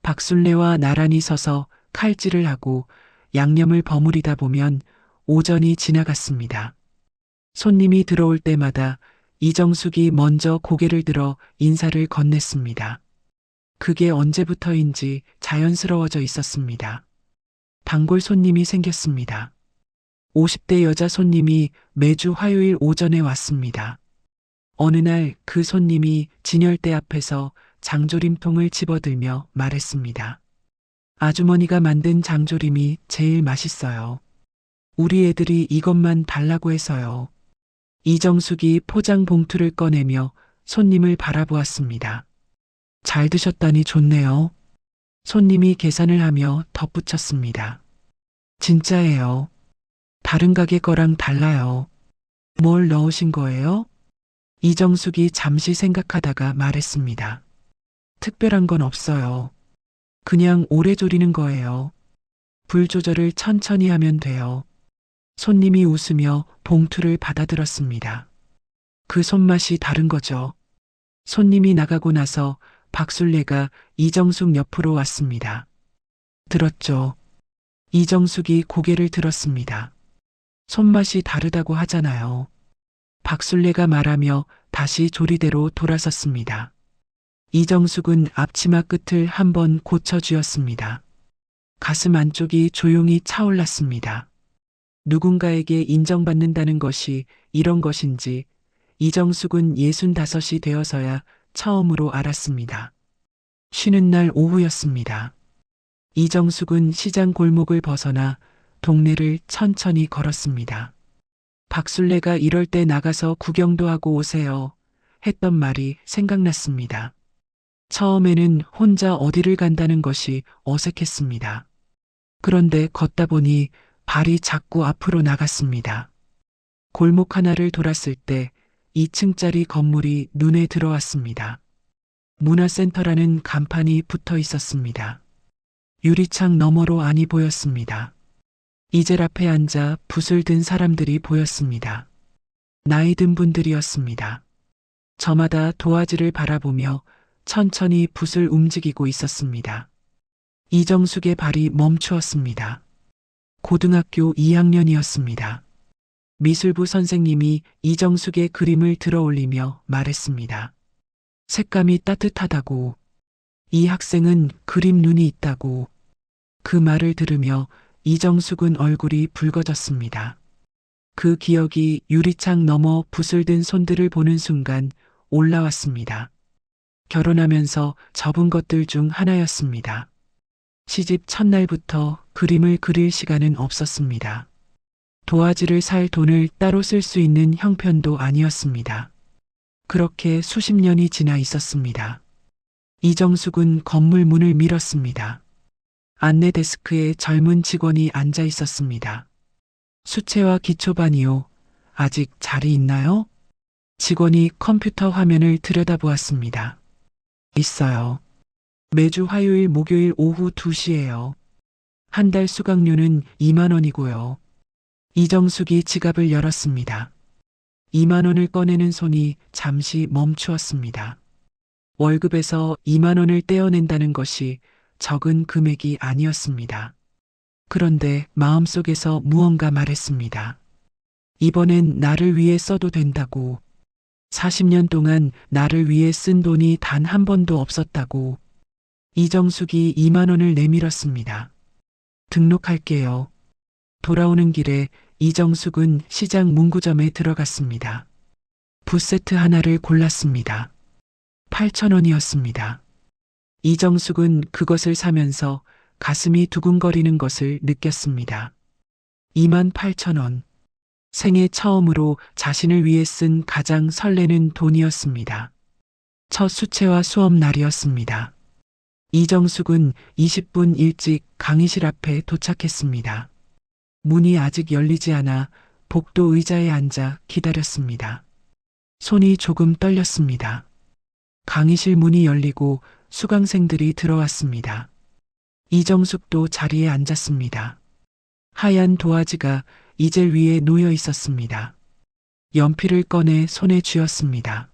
박술래와 나란히 서서 칼질을 하고 양념을 버무리다 보면 오전이 지나갔습니다. 손님이 들어올 때마다 이정숙이 먼저 고개를 들어 인사를 건넸습니다. 그게 언제부터인지 자연스러워져 있었습니다. 단골 손님이 생겼습니다. 50대 여자 손님이 매주 화요일 오전에 왔습니다. 어느 날 그 손님이 진열대 앞에서 장조림통을 집어들며 말했습니다. 아주머니가 만든 장조림이 제일 맛있어요. 우리 애들이 이것만 달라고 해서요. 이정숙이 포장 봉투를 꺼내며 손님을 바라보았습니다. 잘 드셨다니 좋네요. 손님이 계산을 하며 덧붙였습니다. 진짜예요. 다른 가게 거랑 달라요. 뭘 넣으신 거예요? 이정숙이 잠시 생각하다가 말했습니다. 특별한 건 없어요. 그냥 오래 졸이는 거예요. 불 조절을 천천히 하면 돼요. 손님이 웃으며 봉투를 받아들었습니다. 그 손맛이 다른 거죠. 손님이 나가고 나서 박술래가 이정숙 옆으로 왔습니다. 들었죠? 이정숙이 고개를 들었습니다. 손맛이 다르다고 하잖아요. 박술래가 말하며 다시 조리대로 돌아섰습니다. 이정숙은 앞치마 끝을 한번 고쳐주었습니다. 가슴 안쪽이 조용히 차올랐습니다. 누군가에게 인정받는다는 것이 이런 것인지 이정숙은 65이 되어서야 처음으로 알았습니다. 쉬는 날 오후였습니다. 이정숙은 시장 골목을 벗어나 동네를 천천히 걸었습니다. 박술래가 이럴 때 나가서 구경도 하고 오세요. 했던 말이 생각났습니다. 처음에는 혼자 어디를 간다는 것이 어색했습니다. 그런데 걷다 보니 발이 자꾸 앞으로 나갔습니다. 골목 하나를 돌았을 때 2층짜리 건물이 눈에 들어왔습니다. 문화센터라는 간판이 붙어 있었습니다. 유리창 너머로 안이 보였습니다. 이젤 앞에 앉아 붓을 든 사람들이 보였습니다. 나이 든 분들이었습니다. 저마다 도화지를 바라보며 천천히 붓을 움직이고 있었습니다. 이정숙의 발이 멈추었습니다. 고등학교 2학년이었습니다. 미술부 선생님이 이정숙의 그림을 들어 올리며 말했습니다. 색감이 따뜻하다고. 이 학생은 그림 눈이 있다고. 그 말을 들으며 이정숙은 얼굴이 붉어졌습니다. 그 기억이 유리창 너머 붓을 든 손들을 보는 순간 올라왔습니다. 결혼하면서 접은 것들 중 하나였습니다. 시집 첫날부터 그림을 그릴 시간은 없었습니다. 도화지를 살 돈을 따로 쓸 수 있는 형편도 아니었습니다. 그렇게 수십 년이 지나 있었습니다. 이정숙은 건물 문을 밀었습니다. 안내 데스크에 젊은 직원이 앉아 있었습니다. 수채화 기초반이요. 아직 자리 있나요? 직원이 컴퓨터 화면을 들여다보았습니다. 있어요. 매주 화요일 목요일 오후 2시예요. 한 달 수강료는 2만 원이고요. 이정숙이 지갑을 열었습니다. 2만 원을 꺼내는 손이 잠시 멈추었습니다. 월급에서 2만 원을 떼어낸다는 것이 적은 금액이 아니었습니다. 그런데 마음속에서 무언가 말했습니다. 이번엔 나를 위해 써도 된다고. 40년 동안 나를 위해 쓴 돈이 단 한 번도 없었다고. 이정숙이 2만 원을 내밀었습니다. 등록할게요. 돌아오는 길에 이정숙은 시장 문구점에 들어갔습니다. 붓세트 하나를 골랐습니다. 8천 원이었습니다. 이정숙은 그것을 사면서 가슴이 두근거리는 것을 느꼈습니다. 2만 8천 원. 생애 처음으로 자신을 위해 쓴 가장 설레는 돈이었습니다. 첫 수채화 수업 날이었습니다. 이정숙은 20분 일찍 강의실 앞에 도착했습니다. 문이 아직 열리지 않아 복도 의자에 앉아 기다렸습니다. 손이 조금 떨렸습니다. 강의실 문이 열리고 수강생들이 들어왔습니다. 이정숙도 자리에 앉았습니다. 하얀 도화지가 이젤 위에 놓여 있었습니다. 연필을 꺼내 손에 쥐었습니다.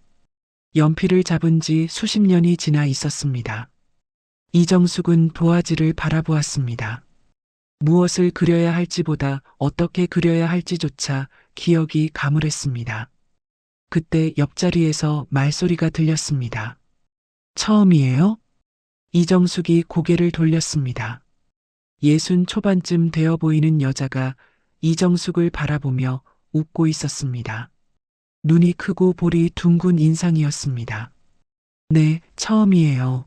연필을 잡은 지 수십 년이 지나 있었습니다. 이정숙은 도화지를 바라보았습니다. 무엇을 그려야 할지보다 어떻게 그려야 할지조차 기억이 가물했습니다. 그때 옆자리에서 말소리가 들렸습니다. 처음이에요? 이정숙이 고개를 돌렸습니다. 60 초반쯤 되어 보이는 여자가 이정숙을 바라보며 웃고 있었습니다. 눈이 크고 볼이 둥근 인상이었습니다. 네, 처음이에요.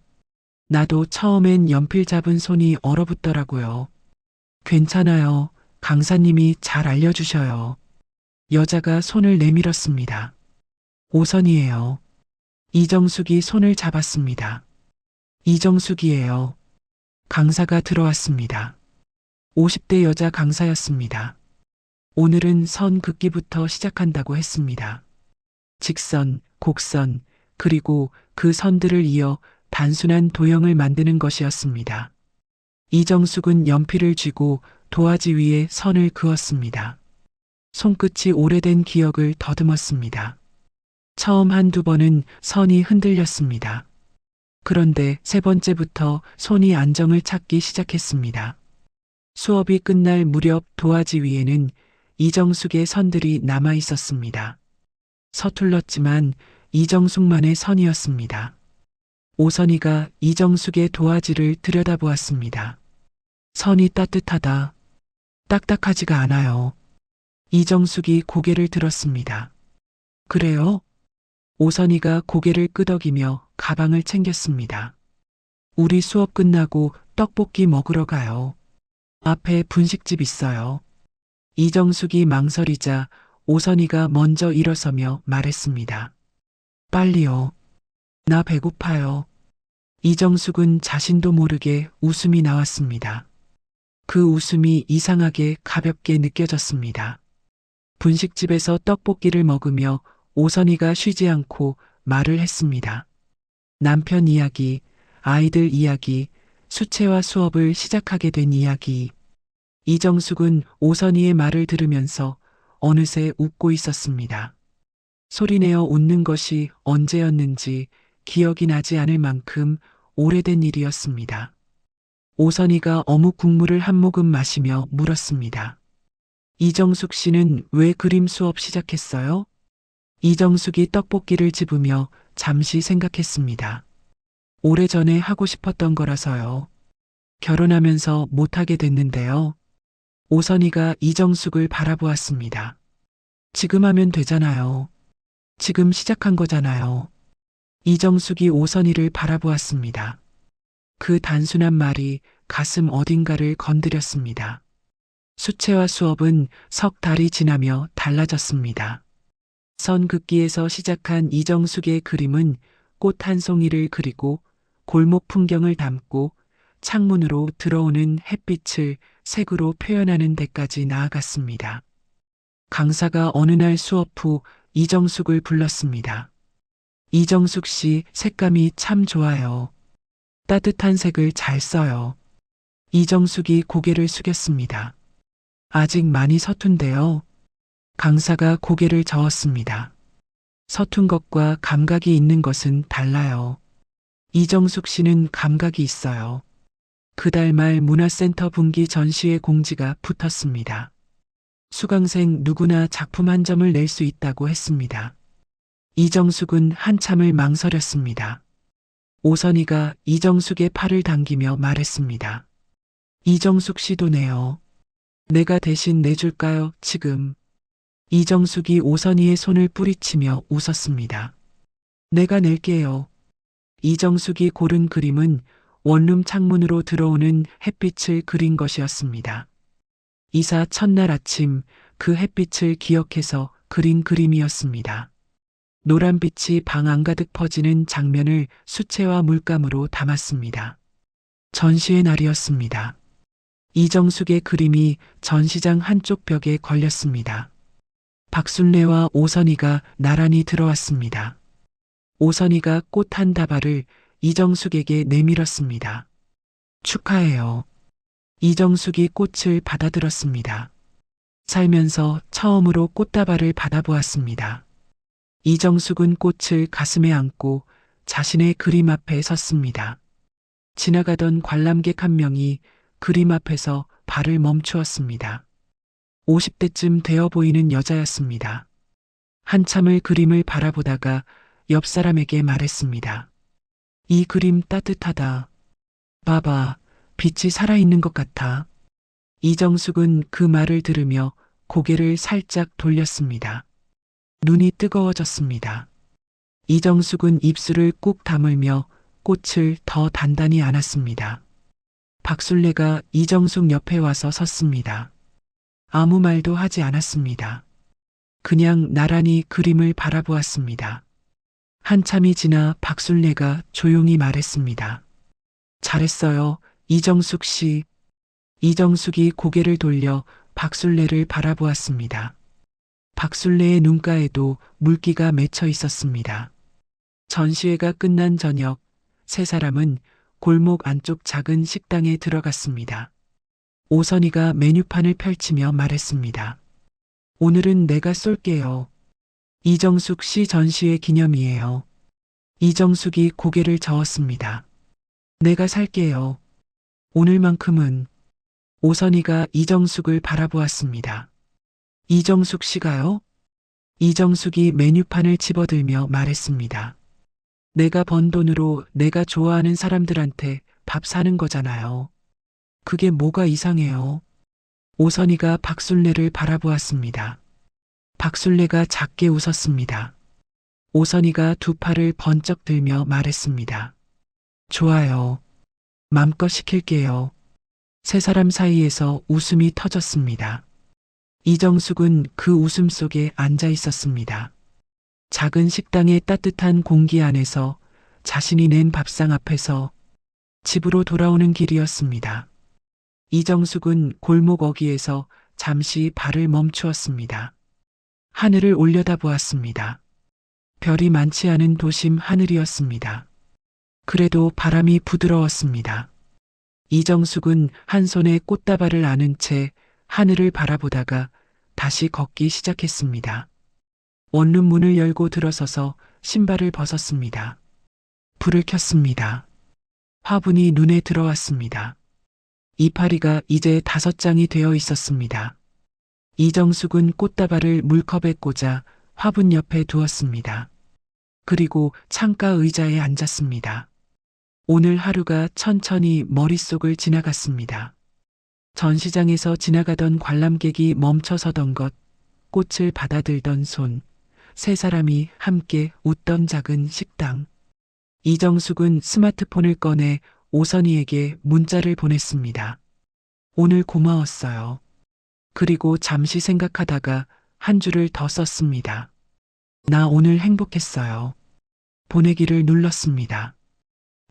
나도 처음엔 연필 잡은 손이 얼어붙더라고요. 괜찮아요. 강사님이 잘 알려주셔요. 여자가 손을 내밀었습니다. 오선이에요. 이정숙이 손을 잡았습니다. 이정숙이에요. 강사가 들어왔습니다. 50대 여자 강사였습니다. 오늘은 선 긋기부터 시작한다고 했습니다. 직선, 곡선, 그리고 그 선들을 이어 단순한 도형을 만드는 것이었습니다. 이정숙은 연필을 쥐고 도화지 위에 선을 그었습니다. 손끝이 오래된 기억을 더듬었습니다. 처음 한두 번은 선이 흔들렸습니다. 그런데 세 번째부터 손이 안정을 찾기 시작했습니다. 수업이 끝날 무렵 도화지 위에는 이정숙의 선들이 남아 있었습니다. 서툴렀지만 이정숙만의 선이었습니다. 오선이가 이정숙의 도화지를 들여다보았습니다. 선이 따뜻하다. 딱딱하지가 않아요. 이정숙이 고개를 들었습니다. 그래요? 오선이가 고개를 끄덕이며 가방을 챙겼습니다. 우리 수업 끝나고 떡볶이 먹으러 가요. 앞에 분식집 있어요. 이정숙이 망설이자 오선이가 먼저 일어서며 말했습니다. 빨리요. 나 배고파요. 이정숙은 자신도 모르게 웃음이 나왔습니다. 그 웃음이 이상하게 가볍게 느껴졌습니다. 분식집에서 떡볶이를 먹으며 오선이가 쉬지 않고 말을 했습니다. 남편 이야기, 아이들 이야기, 수채화 수업을 시작하게 된 이야기. 이정숙은 오선이의 말을 들으면서 어느새 웃고 있었습니다. 소리내어 웃는 것이 언제였는지 기억이 나지 않을 만큼 오래된 일이었습니다. 오선이가 어묵 국물을 한 모금 마시며 물었습니다. 이정숙 씨는 왜 그림 수업 시작했어요? 이정숙이 떡볶이를 집으며 잠시 생각했습니다. 오래전에 하고 싶었던 거라서요. 결혼하면서 못하게 됐는데요. 오선이가 이정숙을 바라보았습니다. 지금 하면 되잖아요. 지금 시작한 거잖아요. 이정숙이 오선이를 바라보았습니다. 그 단순한 말이 가슴 어딘가를 건드렸습니다. 수채화 수업은 석 달이 지나며 달라졌습니다. 선긋기에서 시작한 이정숙의 그림은 꽃 한 송이를 그리고 골목 풍경을 담고 창문으로 들어오는 햇빛을 색으로 표현하는 데까지 나아갔습니다. 강사가 어느 날 수업 후 이정숙을 불렀습니다. 이정숙 씨 색감이 참 좋아요. 따뜻한 색을 잘 써요. 이정숙이 고개를 숙였습니다. 아직 많이 서툰데요. 강사가 고개를 저었습니다. 서툰 것과 감각이 있는 것은 달라요. 이정숙 씨는 감각이 있어요. 그달 말 문화센터 분기 전시회 공지가 붙었습니다. 수강생 누구나 작품 한 점을 낼 수 있다고 했습니다. 이정숙은 한참을 망설였습니다. 오선이가 이정숙의 팔을 당기며 말했습니다. 이정숙 씨도 내요. 내가 대신 내줄까요, 지금? 이정숙이 오선이의 손을 뿌리치며 웃었습니다. 내가 낼게요. 이정숙이 고른 그림은 원룸 창문으로 들어오는 햇빛을 그린 것이었습니다. 이사 첫날 아침 그 햇빛을 기억해서 그린 그림이었습니다. 노란빛이 방 안가득 퍼지는 장면을 수채화 물감으로 담았습니다. 전시회 날이었습니다. 이정숙의 그림이 전시장 한쪽 벽에 걸렸습니다. 박순례와 오선이가 나란히 들어왔습니다. 오선이가 꽃 한 다발을 이정숙에게 내밀었습니다. 축하해요. 이정숙이 꽃을 받아들었습니다. 살면서 처음으로 꽃다발을 받아보았습니다. 이정숙은 꽃을 가슴에 안고 자신의 그림 앞에 섰습니다. 지나가던 관람객 한 명이 그림 앞에서 발을 멈추었습니다. 50대쯤 되어 보이는 여자였습니다. 한참을 그림을 바라보다가 옆 사람에게 말했습니다. 이 그림 따뜻하다. 봐봐, 빛이 살아있는 것 같아. 이정숙은 그 말을 들으며 고개를 살짝 돌렸습니다. 눈이 뜨거워졌습니다. 이정숙은 입술을 꾹 다물며 꽃을 더 단단히 안았습니다. 박순례가 이정숙 옆에 와서 섰습니다. 아무 말도 하지 않았습니다. 그냥 나란히 그림을 바라보았습니다. 한참이 지나 박순례가 조용히 말했습니다. 잘했어요, 이정숙 씨. 이정숙이 고개를 돌려 박순례를 바라보았습니다. 박순례의 눈가에도 물기가 맺혀 있었습니다. 전시회가 끝난 저녁, 세 사람은 골목 안쪽 작은 식당에 들어갔습니다. 오선이가 메뉴판을 펼치며 말했습니다. 오늘은 내가 쏠게요. 이정숙 씨 전시회 기념이에요. 이정숙이 고개를 저었습니다. 내가 살게요. 오늘만큼은. 오선이가 이정숙을 바라보았습니다. 이정숙 씨가요? 이정숙이 메뉴판을 집어들며 말했습니다. 내가 번 돈으로 내가 좋아하는 사람들한테 밥 사는 거잖아요. 그게 뭐가 이상해요? 오선이가 박순례를 바라보았습니다. 박순례가 작게 웃었습니다. 오선이가 두 팔을 번쩍 들며 말했습니다. 좋아요. 맘껏 시킬게요. 세 사람 사이에서 웃음이 터졌습니다. 이정숙은 그 웃음 속에 앉아 있었습니다. 작은 식당의 따뜻한 공기 안에서 자신이 낸 밥상 앞에서 집으로 돌아오는 길이었습니다. 이정숙은 골목 어귀에서 잠시 발을 멈추었습니다. 하늘을 올려다보았습니다. 별이 많지 않은 도심 하늘이었습니다. 그래도 바람이 부드러웠습니다. 이정숙은 한 손에 꽃다발을 안은 채 하늘을 바라보다가 다시 걷기 시작했습니다. 원룸 문을 열고 들어서서 신발을 벗었습니다. 불을 켰습니다. 화분이 눈에 들어왔습니다. 이파리가 이제 5장이 되어 있었습니다. 이정숙은 꽃다발을 물컵에 꽂아 화분 옆에 두었습니다. 그리고 창가 의자에 앉았습니다. 오늘 하루가 천천히 머릿속을 지나갔습니다. 전시장에서 지나가던 관람객이 멈춰서던 것, 꽃을 받아들던 손, 세 사람이 함께 웃던 작은 식당. 이정숙은 스마트폰을 꺼내 오선희에게 문자를 보냈습니다. 오늘 고마웠어요. 그리고 잠시 생각하다가 한 줄을 더 썼습니다. 나 오늘 행복했어요. 보내기를 눌렀습니다.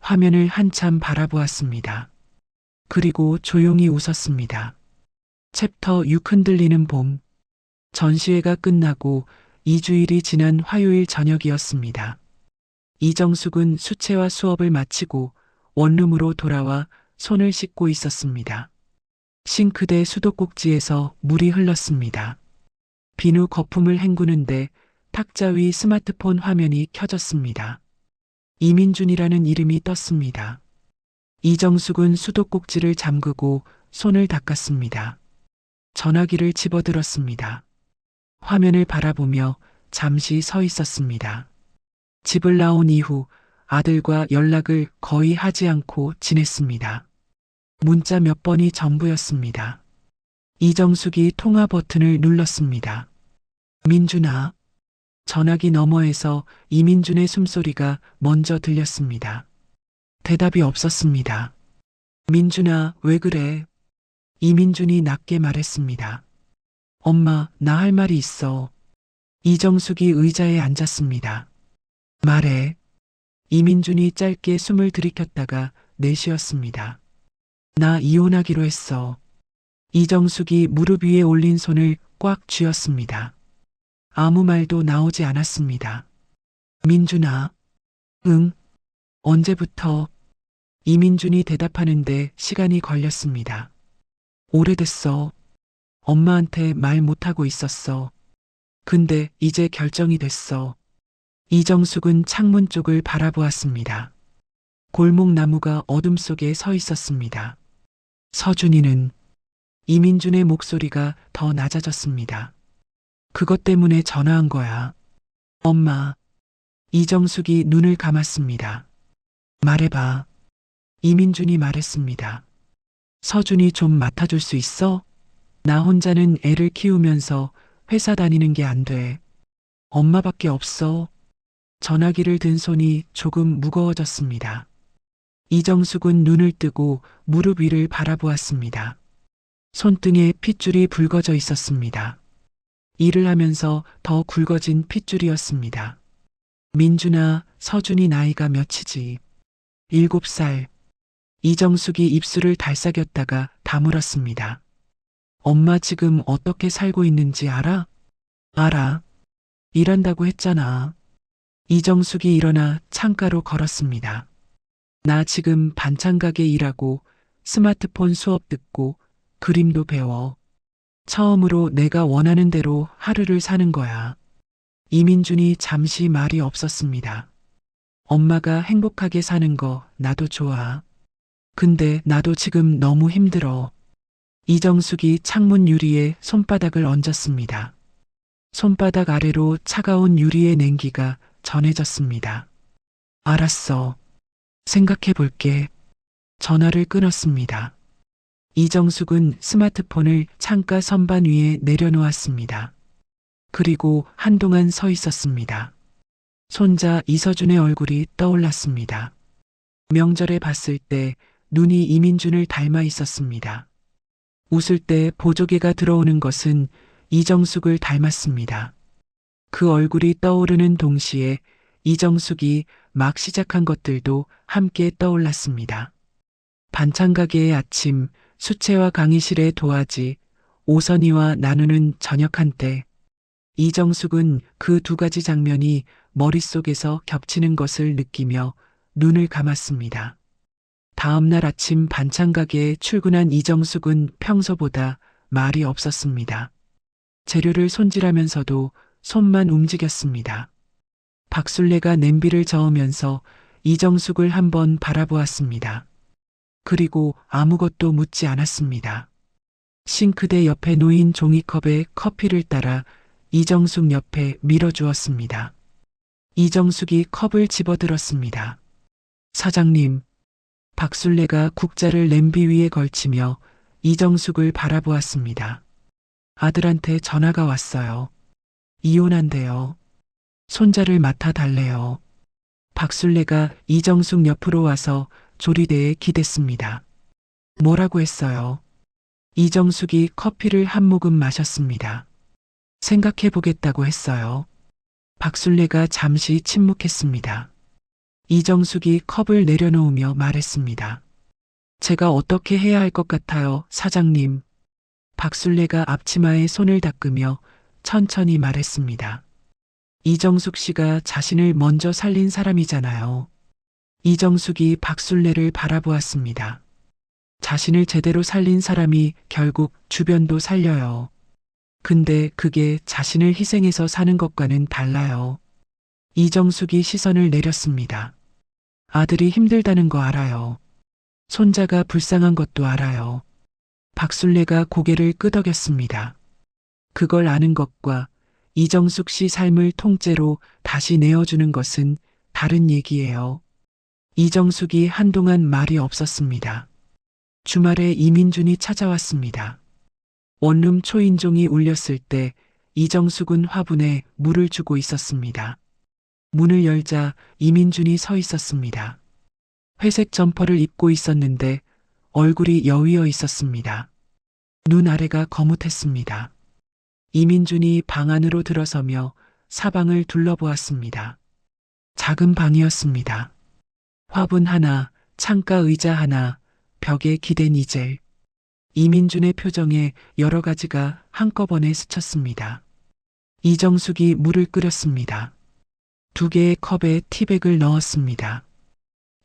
화면을 한참 바라보았습니다. 그리고 조용히 웃었습니다. 챕터 6 흔들리는 봄. 전시회가 끝나고 2주일이 지난 화요일 저녁이었습니다. 이정숙은 수채화 수업을 마치고 원룸으로 돌아와 손을 씻고 있었습니다. 싱크대 수도꼭지에서 물이 흘렀습니다. 비누 거품을 헹구는데 탁자 위 스마트폰 화면이 켜졌습니다. 이민준이라는 이름이 떴습니다. 이정숙은 수도꼭지를 잠그고 손을 닦았습니다. 전화기를 집어들었습니다. 화면을 바라보며 잠시 서 있었습니다. 집을 나온 이후 아들과 연락을 거의 하지 않고 지냈습니다. 문자 몇 번이 전부였습니다. 이정숙이 통화 버튼을 눌렀습니다. 민준아. 전화기 너머에서 이민준의 숨소리가 먼저 들렸습니다. 대답이 없었습니다. 민준아, 왜 그래? 이민준이 낮게 말했습니다. 엄마, 나 할 말이 있어. 이정숙이 의자에 앉았습니다. 말해. 이민준이 짧게 숨을 들이켰다가 내쉬었습니다. 나 이혼하기로 했어. 이정숙이 무릎 위에 올린 손을 꽉 쥐었습니다. 아무 말도 나오지 않았습니다. 민준아. 응. 언제부터? 이민준이 대답하는데 시간이 걸렸습니다. 오래됐어. 엄마한테 말 못하고 있었어. 근데 이제 결정이 됐어. 이정숙은 창문 쪽을 바라보았습니다. 골목 나무가 어둠 속에 서 있었습니다. 서준이는. 이민준의 목소리가 더 낮아졌습니다. 그것 때문에 전화한 거야. 엄마. 이정숙이 눈을 감았습니다. 말해봐. 이민준이 말했습니다. 서준이 좀 맡아줄 수 있어? 나 혼자는 애를 키우면서 회사 다니는 게 안 돼. 엄마밖에 없어. 전화기를 든 손이 조금 무거워졌습니다. 이정숙은 눈을 뜨고 무릎 위를 바라보았습니다. 손등에 핏줄이 붉어져 있었습니다. 일을 하면서 더 굵어진 핏줄이었습니다. 민준아, 서준이 나이가 몇이지? 7살. 이정숙이 입술을 달싹였다가 다물었습니다. 엄마 지금 어떻게 살고 있는지 알아? 알아. 일한다고 했잖아. 이정숙이 일어나 창가로 걸었습니다. 나 지금 반찬 가게 일하고 스마트폰 수업 듣고 그림도 배워. 처음으로 내가 원하는 대로 하루를 사는 거야. 이민준이 잠시 말이 없었습니다. 엄마가 행복하게 사는 거 나도 좋아. 근데 나도 지금 너무 힘들어. 이정숙이 창문 유리에 손바닥을 얹었습니다. 손바닥 아래로 차가운 유리의 냉기가 전해졌습니다. 알았어. 생각해 볼게. 전화를 끊었습니다. 이정숙은 스마트폰을 창가 선반 위에 내려놓았습니다. 그리고 한동안 서 있었습니다. 손자 이서준의 얼굴이 떠올랐습니다. 명절에 봤을 때 눈이 이민준을 닮아 있었습니다. 웃을 때 보조개가 들어오는 것은 이정숙을 닮았습니다. 그 얼굴이 떠오르는 동시에 이정숙이 막 시작한 것들도 함께 떠올랐습니다. 반찬 가게의 아침, 수채화 강의실의 도화지, 오선이와 나누는 저녁 한때, 이정숙은 그 두 가지 장면이 머릿속에서 겹치는 것을 느끼며 눈을 감았습니다. 다음 날 아침 반찬 가게에 출근한 이정숙은 평소보다 말이 없었습니다. 재료를 손질하면서도 손만 움직였습니다. 박술래가 냄비를 저으면서 이정숙을 한번 바라보았습니다. 그리고 아무것도 묻지 않았습니다. 싱크대 옆에 놓인 종이컵에 커피를 따라 이정숙 옆에 밀어주었습니다. 이정숙이 컵을 집어들었습니다. 사장님, 박술래가 국자를 냄비 위에 걸치며 이정숙을 바라보았습니다. 아들한테 전화가 왔어요. 이혼한대요. 손자를 맡아달래요. 박술래가 이정숙 옆으로 와서 조리대에 기댔습니다. 뭐라고 했어요? 이정숙이 커피를 한 모금 마셨습니다. 생각해 보겠다고 했어요. 박술래가 잠시 침묵했습니다. 이정숙이 컵을 내려놓으며 말했습니다. 제가 어떻게 해야 할 것 같아요, 사장님. 박술래가 앞치마에 손을 닦으며 천천히 말했습니다. 이정숙 씨가 자신을 먼저 살린 사람이잖아요. 이정숙이 박술래를 바라보았습니다. 자신을 제대로 살린 사람이 결국 주변도 살려요. 근데 그게 자신을 희생해서 사는 것과는 달라요. 이정숙이 시선을 내렸습니다. 아들이 힘들다는 거 알아요. 손자가 불쌍한 것도 알아요. 박술래가 고개를 끄덕였습니다. 그걸 아는 것과 이정숙 씨 삶을 통째로 다시 내어주는 것은 다른 얘기예요. 이정숙이 한동안 말이 없었습니다. 주말에 이민준이 찾아왔습니다. 원룸 초인종이 울렸을 때 이정숙은 화분에 물을 주고 있었습니다. 문을 열자 이민준이 서 있었습니다. 회색 점퍼를 입고 있었는데 얼굴이 여위어 있었습니다. 눈 아래가 거뭇했습니다. 이민준이 방 안으로 들어서며 사방을 둘러보았습니다. 작은 방이었습니다. 화분 하나, 창가 의자 하나, 벽에 기댄 이젤. 이민준의 표정에 여러 가지가 한꺼번에 스쳤습니다. 이정숙이 물을 끓였습니다. 2개의 컵에 티백을 넣었습니다.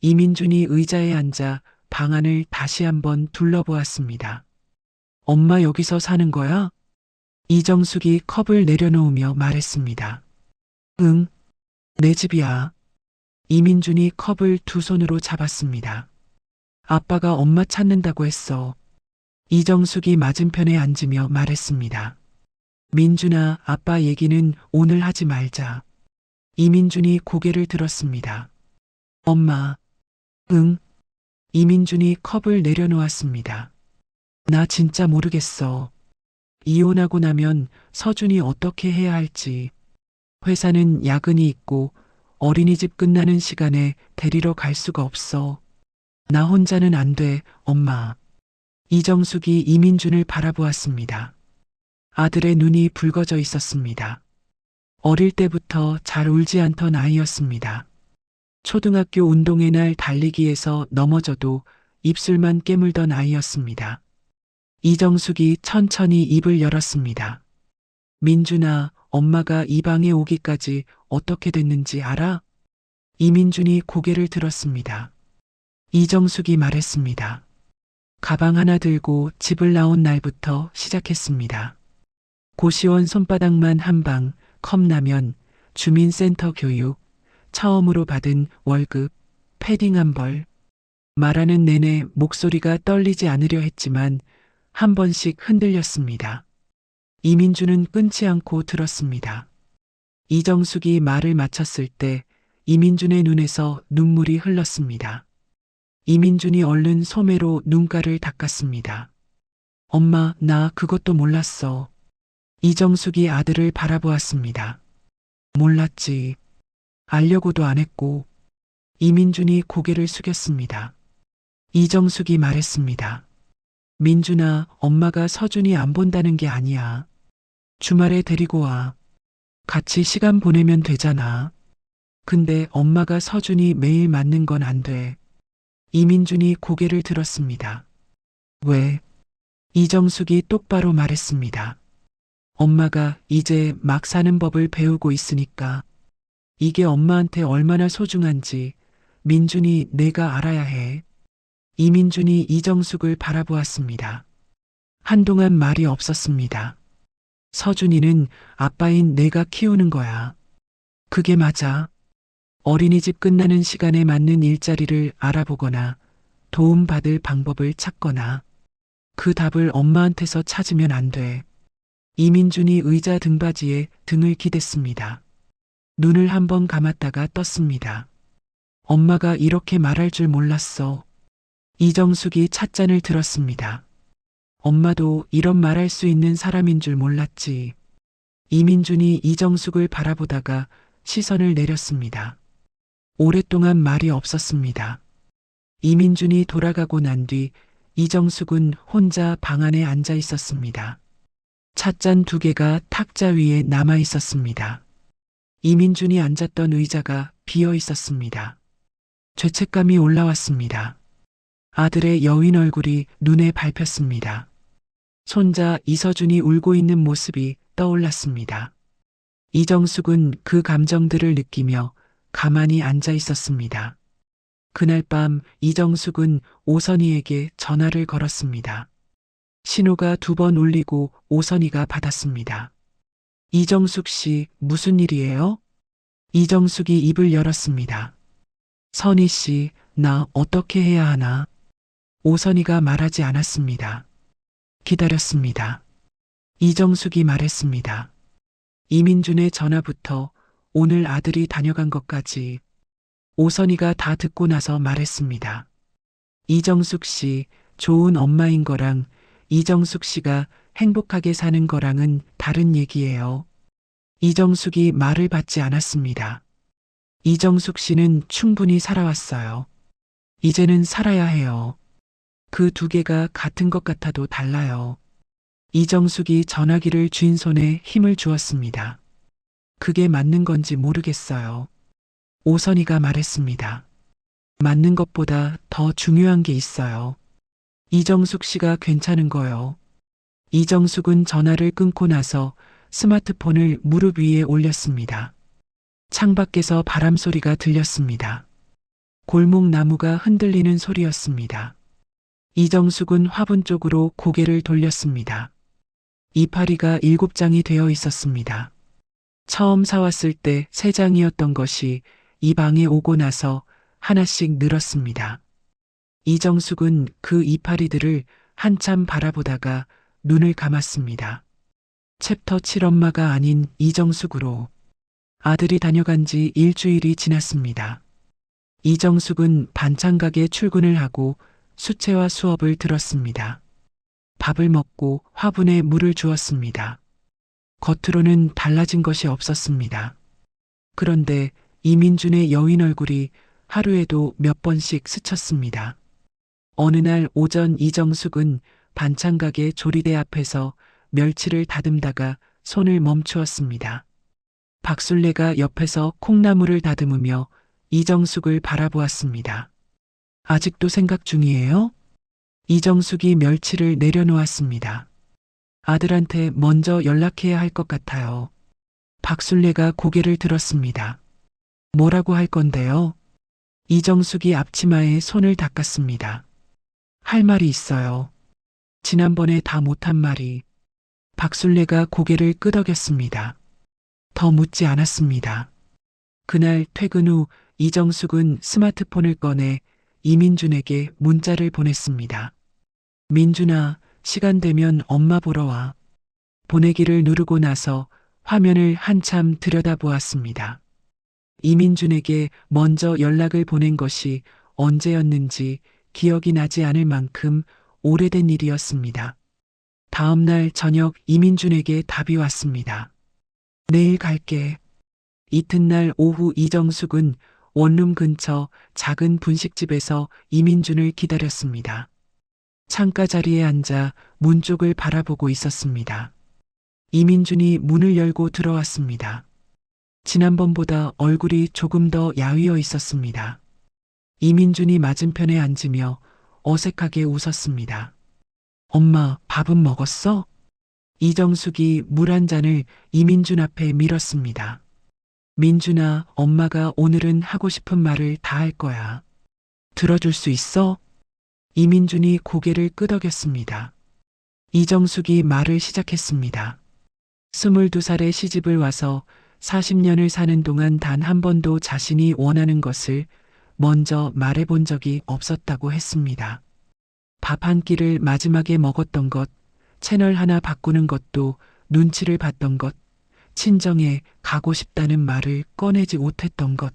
이민준이 의자에 앉아 방 안을 다시 한번 둘러보았습니다. 엄마 여기서 사는 거야? 이정숙이 컵을 내려놓으며 말했습니다. 응, 내 집이야. 이민준이 컵을 두 손으로 잡았습니다. 아빠가 엄마 찾는다고 했어. 이정숙이 맞은편에 앉으며 말했습니다. 민준아, 아빠 얘기는 오늘 하지 말자. 이민준이 고개를 들었습니다. 엄마. 응. 이민준이 컵을 내려놓았습니다. 나 진짜 모르겠어. 이혼하고 나면 서준이 어떻게 해야 할지. 회사는 야근이 있고 어린이집 끝나는 시간에 데리러 갈 수가 없어. 나 혼자는 안 돼, 엄마. 이정숙이 이민준을 바라보았습니다. 아들의 눈이 붉어져 있었습니다. 어릴 때부터 잘 울지 않던 아이였습니다. 초등학교 운동회 날 달리기에서 넘어져도 입술만 깨물던 아이였습니다. 이정숙이 천천히 입을 열었습니다. 민준아, 엄마가 이 방에 오기까지 어떻게 됐는지 알아? 이민준이 고개를 들었습니다. 이정숙이 말했습니다. 가방 하나 들고 집을 나온 날부터 시작했습니다. 고시원 손바닥만 한 방, 컵라면, 주민센터 교육, 처음으로 받은 월급, 패딩 한 벌. 말하는 내내 목소리가 떨리지 않으려 했지만 한 번씩 흔들렸습니다. 이민준은 끊지 않고 들었습니다. 이정숙이 말을 마쳤을 때 이민준의 눈에서 눈물이 흘렀습니다. 이민준이 얼른 소매로 눈가를 닦았습니다. 엄마, 나 그것도 몰랐어. 이정숙이 아들을 바라보았습니다. 몰랐지. 알려고도 안 했고. 이민준이 고개를 숙였습니다. 이정숙이 말했습니다. 민준아, 엄마가 서준이 안 본다는 게 아니야. 주말에 데리고 와. 같이 시간 보내면 되잖아. 근데 엄마가 서준이 매일 맞는 건 안 돼. 이민준이 고개를 들었습니다. 왜? 이정숙이 똑바로 말했습니다. 엄마가 이제 막 사는 법을 배우고 있으니까 이게 엄마한테 얼마나 소중한지 민준이 내가 알아야 해. 이민준이 이정숙을 바라보았습니다. 한동안 말이 없었습니다. 서준이는 아빠인 내가 키우는 거야. 그게 맞아. 어린이집 끝나는 시간에 맞는 일자리를 알아보거나 도움받을 방법을 찾거나 그 답을 엄마한테서 찾으면 안 돼. 이민준이 의자 등받이에 등을 기댔습니다. 눈을 한번 감았다가 떴습니다. 엄마가 이렇게 말할 줄 몰랐어. 이정숙이 찻잔을 들었습니다. 엄마도 이런 말할 수 있는 사람인 줄 몰랐지. 이민준이 이정숙을 바라보다가 시선을 내렸습니다. 오랫동안 말이 없었습니다. 이민준이 돌아가고 난 뒤 이정숙은 혼자 방 안에 앉아 있었습니다. 찻잔 2개가 탁자 위에 남아 있었습니다. 이민준이 앉았던 의자가 비어 있었습니다. 죄책감이 올라왔습니다. 아들의 여윈 얼굴이 눈에 밟혔습니다. 손자 이서준이 울고 있는 모습이 떠올랐습니다. 이정숙은 그 감정들을 느끼며 가만히 앉아 있었습니다. 그날 밤 이정숙은 오선희에게 전화를 걸었습니다. 신호가 2번 울리고 오선희가 받았습니다. 이정숙 씨, 무슨 일이에요? 이정숙이 입을 열었습니다. 선희 씨, 나 어떻게 해야 하나? 오선희가 말하지 않았습니다. 기다렸습니다. 이정숙이 말했습니다. 이민준의 전화부터 오늘 아들이 다녀간 것까지 오선희가 다 듣고 나서 말했습니다. 이정숙 씨, 좋은 엄마인 거랑 이정숙 씨가 행복하게 사는 거랑은 다른 얘기예요. 이정숙이 말을 받지 않았습니다. 이정숙 씨는 충분히 살아왔어요. 이제는 살아야 해요. 그 2개가 같은 것 같아도 달라요. 이정숙이 전화기를 쥔 손에 힘을 주었습니다. 그게 맞는 건지 모르겠어요. 오선희가 말했습니다. 맞는 것보다 더 중요한 게 있어요. 이정숙 씨가 괜찮은 거요. 이정숙은 전화를 끊고 나서 스마트폰을 무릎 위에 올렸습니다. 창밖에서 바람 소리가 들렸습니다. 골목 나무가 흔들리는 소리였습니다. 이정숙은 화분 쪽으로 고개를 돌렸습니다. 이파리가 7장이 되어 있었습니다. 처음 사왔을 때 3장이었던 것이 이 방에 오고 나서 하나씩 늘었습니다. 이정숙은 그 이파리들을 한참 바라보다가 눈을 감았습니다. 챕터 7 엄마가 아닌 이정숙으로 아들이 다녀간 지 일주일이 지났습니다. 이정숙은 반찬 가게 출근을 하고 수채화 수업을 들었습니다. 밥을 먹고 화분에 물을 주었습니다. 겉으로는 달라진 것이 없었습니다. 그런데 이민준의 여인 얼굴이 하루에도 몇 번씩 스쳤습니다. 어느 날 오전 이정숙은 반찬 가게 조리대 앞에서 멸치를 다듬다가 손을 멈추었습니다. 박술래가 옆에서 콩나물을 다듬으며 이정숙을 바라보았습니다. 아직도 생각 중이에요? 이정숙이 멸치를 내려놓았습니다. 아들한테 먼저 연락해야 할 것 같아요. 박술래가 고개를 들었습니다. 뭐라고 할 건데요? 이정숙이 앞치마에 손을 닦았습니다. 할 말이 있어요. 지난번에 다 못한 말이. 박술래가 고개를 끄덕였습니다. 더 묻지 않았습니다. 그날 퇴근 후 이정숙은 스마트폰을 꺼내 이민준에게 문자를 보냈습니다. 민준아, 시간 되면 엄마 보러 와. 보내기를 누르고 나서 화면을 한참 들여다보았습니다. 이민준에게 먼저 연락을 보낸 것이 언제였는지 기억이 나지 않을 만큼 오래된 일이었습니다. 다음 날 저녁 이민준에게 답이 왔습니다. 내일 갈게. 이튿날 오후 이정숙은 원룸 근처 작은 분식집에서 이민준을 기다렸습니다. 창가 자리에 앉아 문 쪽을 바라보고 있었습니다. 이민준이 문을 열고 들어왔습니다. 지난번보다 얼굴이 조금 더 야위어 있었습니다. 이민준이 맞은편에 앉으며 어색하게 웃었습니다. 엄마, 밥은 먹었어? 이정숙이 물 한 잔을 이민준 앞에 밀었습니다. 민준아, 엄마가 오늘은 하고 싶은 말을 다 할 거야. 들어줄 수 있어? 이민준이 고개를 끄덕였습니다. 이정숙이 말을 시작했습니다. 22살에 시집을 와서 40년을 사는 동안 단 한 번도 자신이 원하는 것을 먼저 말해본 적이 없었다고 했습니다. 밥 한 끼를 마지막에 먹었던 것, 채널 하나 바꾸는 것도 눈치를 봤던 것, 친정에 가고 싶다는 말을 꺼내지 못했던 것.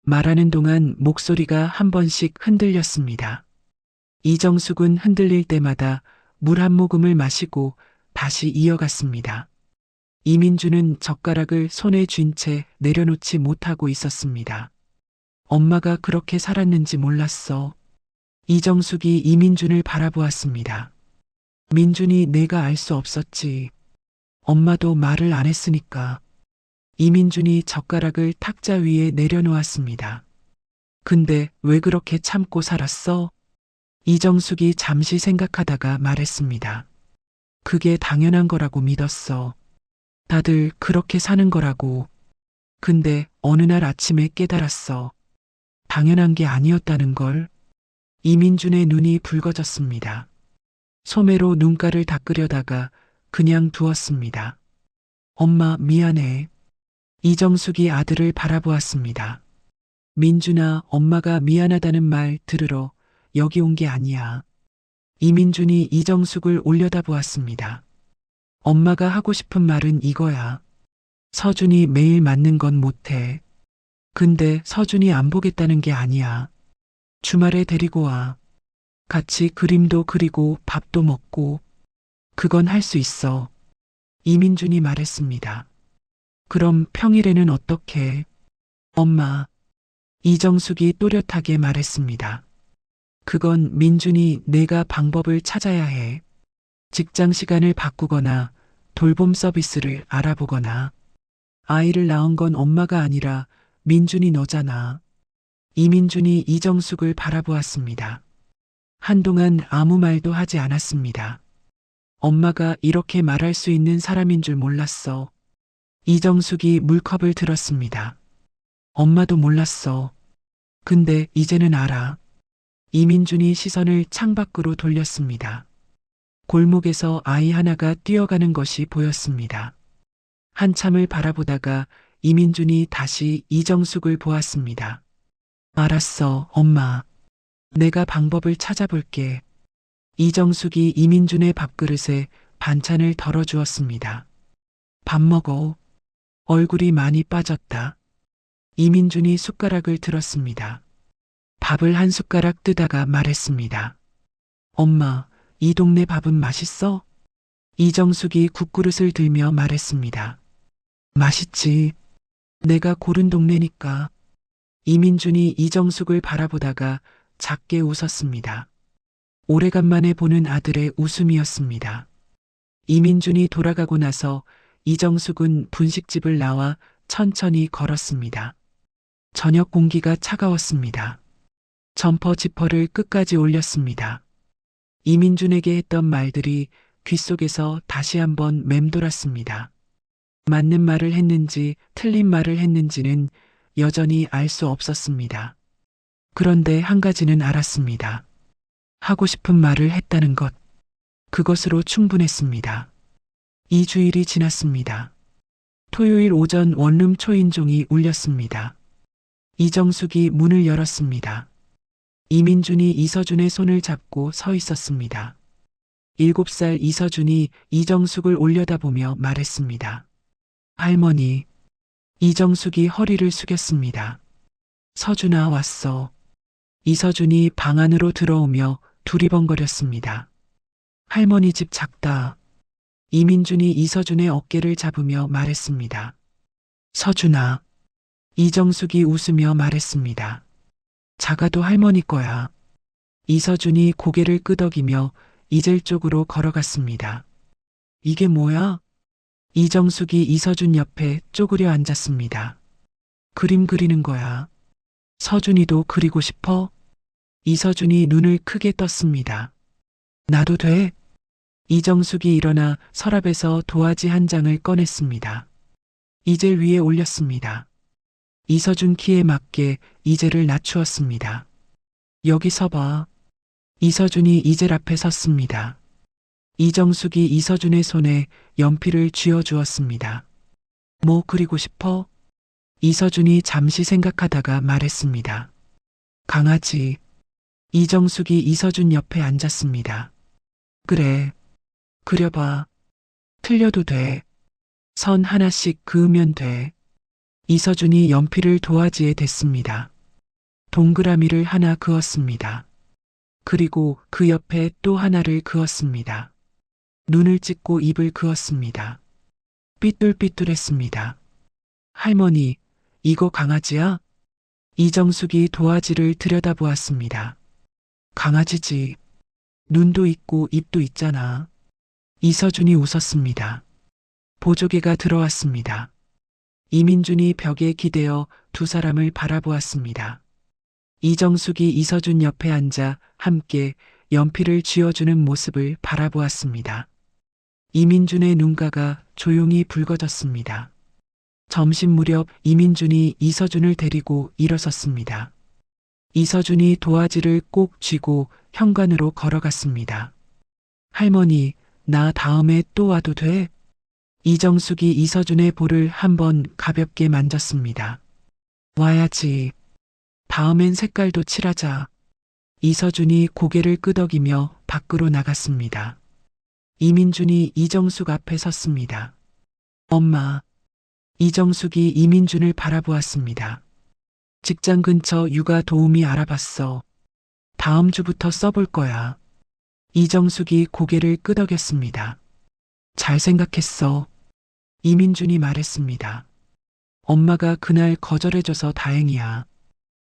말하는 동안 목소리가 한 번씩 흔들렸습니다. 이정숙은 흔들릴 때마다 물 한 모금을 마시고 다시 이어갔습니다. 이민주는 젓가락을 손에 쥔 채 내려놓지 못하고 있었습니다. 엄마가 그렇게 살았는지 몰랐어. 이정숙이 이민준을 바라보았습니다. 민준이 내가 알 수 없었지. 엄마도 말을 안 했으니까. 이민준이 젓가락을 탁자 위에 내려놓았습니다. 근데 왜 그렇게 참고 살았어? 이정숙이 잠시 생각하다가 말했습니다. 그게 당연한 거라고 믿었어. 다들 그렇게 사는 거라고. 근데 어느 날 아침에 깨달았어. 당연한 게 아니었다는 걸. 이민준의 눈이 붉어졌습니다. 소매로 눈가를 닦으려다가 그냥 두었습니다. 엄마, 미안해. 이정숙이 아들을 바라보았습니다. 민준아, 엄마가 미안하다는 말 들으러 여기 온 게 아니야. 이민준이 이정숙을 올려다보았습니다. 엄마가 하고 싶은 말은 이거야. 서준이 매일 맞는 건 못해. 근데 서준이 안 보겠다는 게 아니야. 주말에 데리고 와. 같이 그림도 그리고 밥도 먹고. 그건 할 수 있어. 이민준이 말했습니다. 그럼 평일에는 어떻게? 엄마. 이정숙이 또렷하게 말했습니다. 그건 민준이 내가 방법을 찾아야 해. 직장 시간을 바꾸거나 돌봄 서비스를 알아보거나. 아이를 낳은 건 엄마가 아니라 민준이 너잖아. 이민준이 이정숙을 바라보았습니다. 한동안 아무 말도 하지 않았습니다. 엄마가 이렇게 말할 수 있는 사람인 줄 몰랐어. 이정숙이 물컵을 들었습니다. 엄마도 몰랐어. 근데 이제는 알아. 이민준이 시선을 창밖으로 돌렸습니다. 골목에서 아이 하나가 뛰어가는 것이 보였습니다. 한참을 바라보다가 이민준이 다시 이정숙을 보았습니다. 알았어, 엄마. 내가 방법을 찾아볼게. 이정숙이 이민준의 밥그릇에 반찬을 덜어주었습니다. 밥 먹어. 얼굴이 많이 빠졌다. 이민준이 숟가락을 들었습니다. 밥을 한 숟가락 뜨다가 말했습니다. 엄마, 이 동네 밥은 맛있어? 이정숙이 국그릇을 들며 말했습니다. 맛있지. 내가 고른 동네니까. 이민준이 이정숙을 바라보다가 작게 웃었습니다. 오래간만에 보는 아들의 웃음이었습니다. 이민준이 돌아가고 나서 이정숙은 분식집을 나와 천천히 걸었습니다. 저녁 공기가 차가웠습니다. 점퍼 지퍼를 끝까지 올렸습니다. 이민준에게 했던 말들이 귓속에서 다시 한번 맴돌았습니다. 맞는 말을 했는지 틀린 말을 했는지는 여전히 알 수 없었습니다. 그런데 한 가지는 알았습니다. 하고 싶은 말을 했다는 것. 그것으로 충분했습니다. 2주일이 지났습니다. 토요일 오전 원룸 초인종이 울렸습니다. 이정숙이 문을 열었습니다. 이민준이 이서준의 손을 잡고 서 있었습니다. 7살 이서준이 이정숙을 올려다보며 말했습니다. 할머니. 이정숙이 허리를 숙였습니다. 서준아, 왔어. 이서준이 방 안으로 들어오며 두리번거렸습니다. 할머니 집 작다. 이민준이 이서준의 어깨를 잡으며 말했습니다. 서준아. 이정숙이 웃으며 말했습니다. 작아도 할머니 거야. 이서준이 고개를 끄덕이며 이젤 쪽으로 걸어갔습니다. 이게 뭐야? 이정숙이 이서준 옆에 쪼그려 앉았습니다. 그림 그리는 거야. 서준이도 그리고 싶어? 이서준이 눈을 크게 떴습니다. 나도 돼? 이정숙이 일어나 서랍에서 도화지 한 장을 꺼냈습니다. 이젤 위에 올렸습니다. 이서준 키에 맞게 이젤을 낮추었습니다. 여기 서봐. 이서준이 이젤 앞에 섰습니다. 이정숙이 이서준의 손에 연필을 쥐어주었습니다. 뭐 그리고 싶어? 이서준이 잠시 생각하다가 말했습니다. 강아지. 이정숙이 이서준 옆에 앉았습니다. 그래. 그려봐. 틀려도 돼. 선 하나씩 그으면 돼. 이서준이 연필을 도화지에 댔습니다. 동그라미를 하나 그었습니다. 그리고 그 옆에 또 하나를 그었습니다. 눈을 찍고 입을 그었습니다. 삐뚤삐뚤했습니다. 할머니, 이거 강아지야? 이정숙이 도화지를 들여다보았습니다. 강아지지. 눈도 있고 입도 있잖아. 이서준이 웃었습니다. 보조개가 들어왔습니다. 이민준이 벽에 기대어 두 사람을 바라보았습니다. 이정숙이 이서준 옆에 앉아 함께 연필을 쥐어주는 모습을 바라보았습니다. 이민준의 눈가가 조용히 붉어졌습니다. 점심 무렵 이민준이 이서준을 데리고 일어섰습니다. 이서준이 도화지를 꼭 쥐고 현관으로 걸어갔습니다. 할머니, 나 다음에 또 와도 돼? 이정숙이 이서준의 볼을 한번 가볍게 만졌습니다. 와야지. 다음엔 색깔도 칠하자. 이서준이 고개를 끄덕이며 밖으로 나갔습니다. 이민준이 이정숙 앞에 섰습니다. 엄마. 이정숙이 이민준을 바라보았습니다. 직장 근처 육아 도우미 알아봤어. 다음 주부터 써볼 거야. 이정숙이 고개를 끄덕였습니다. 잘 생각했어. 이민준이 말했습니다. 엄마가 그날 거절해줘서 다행이야.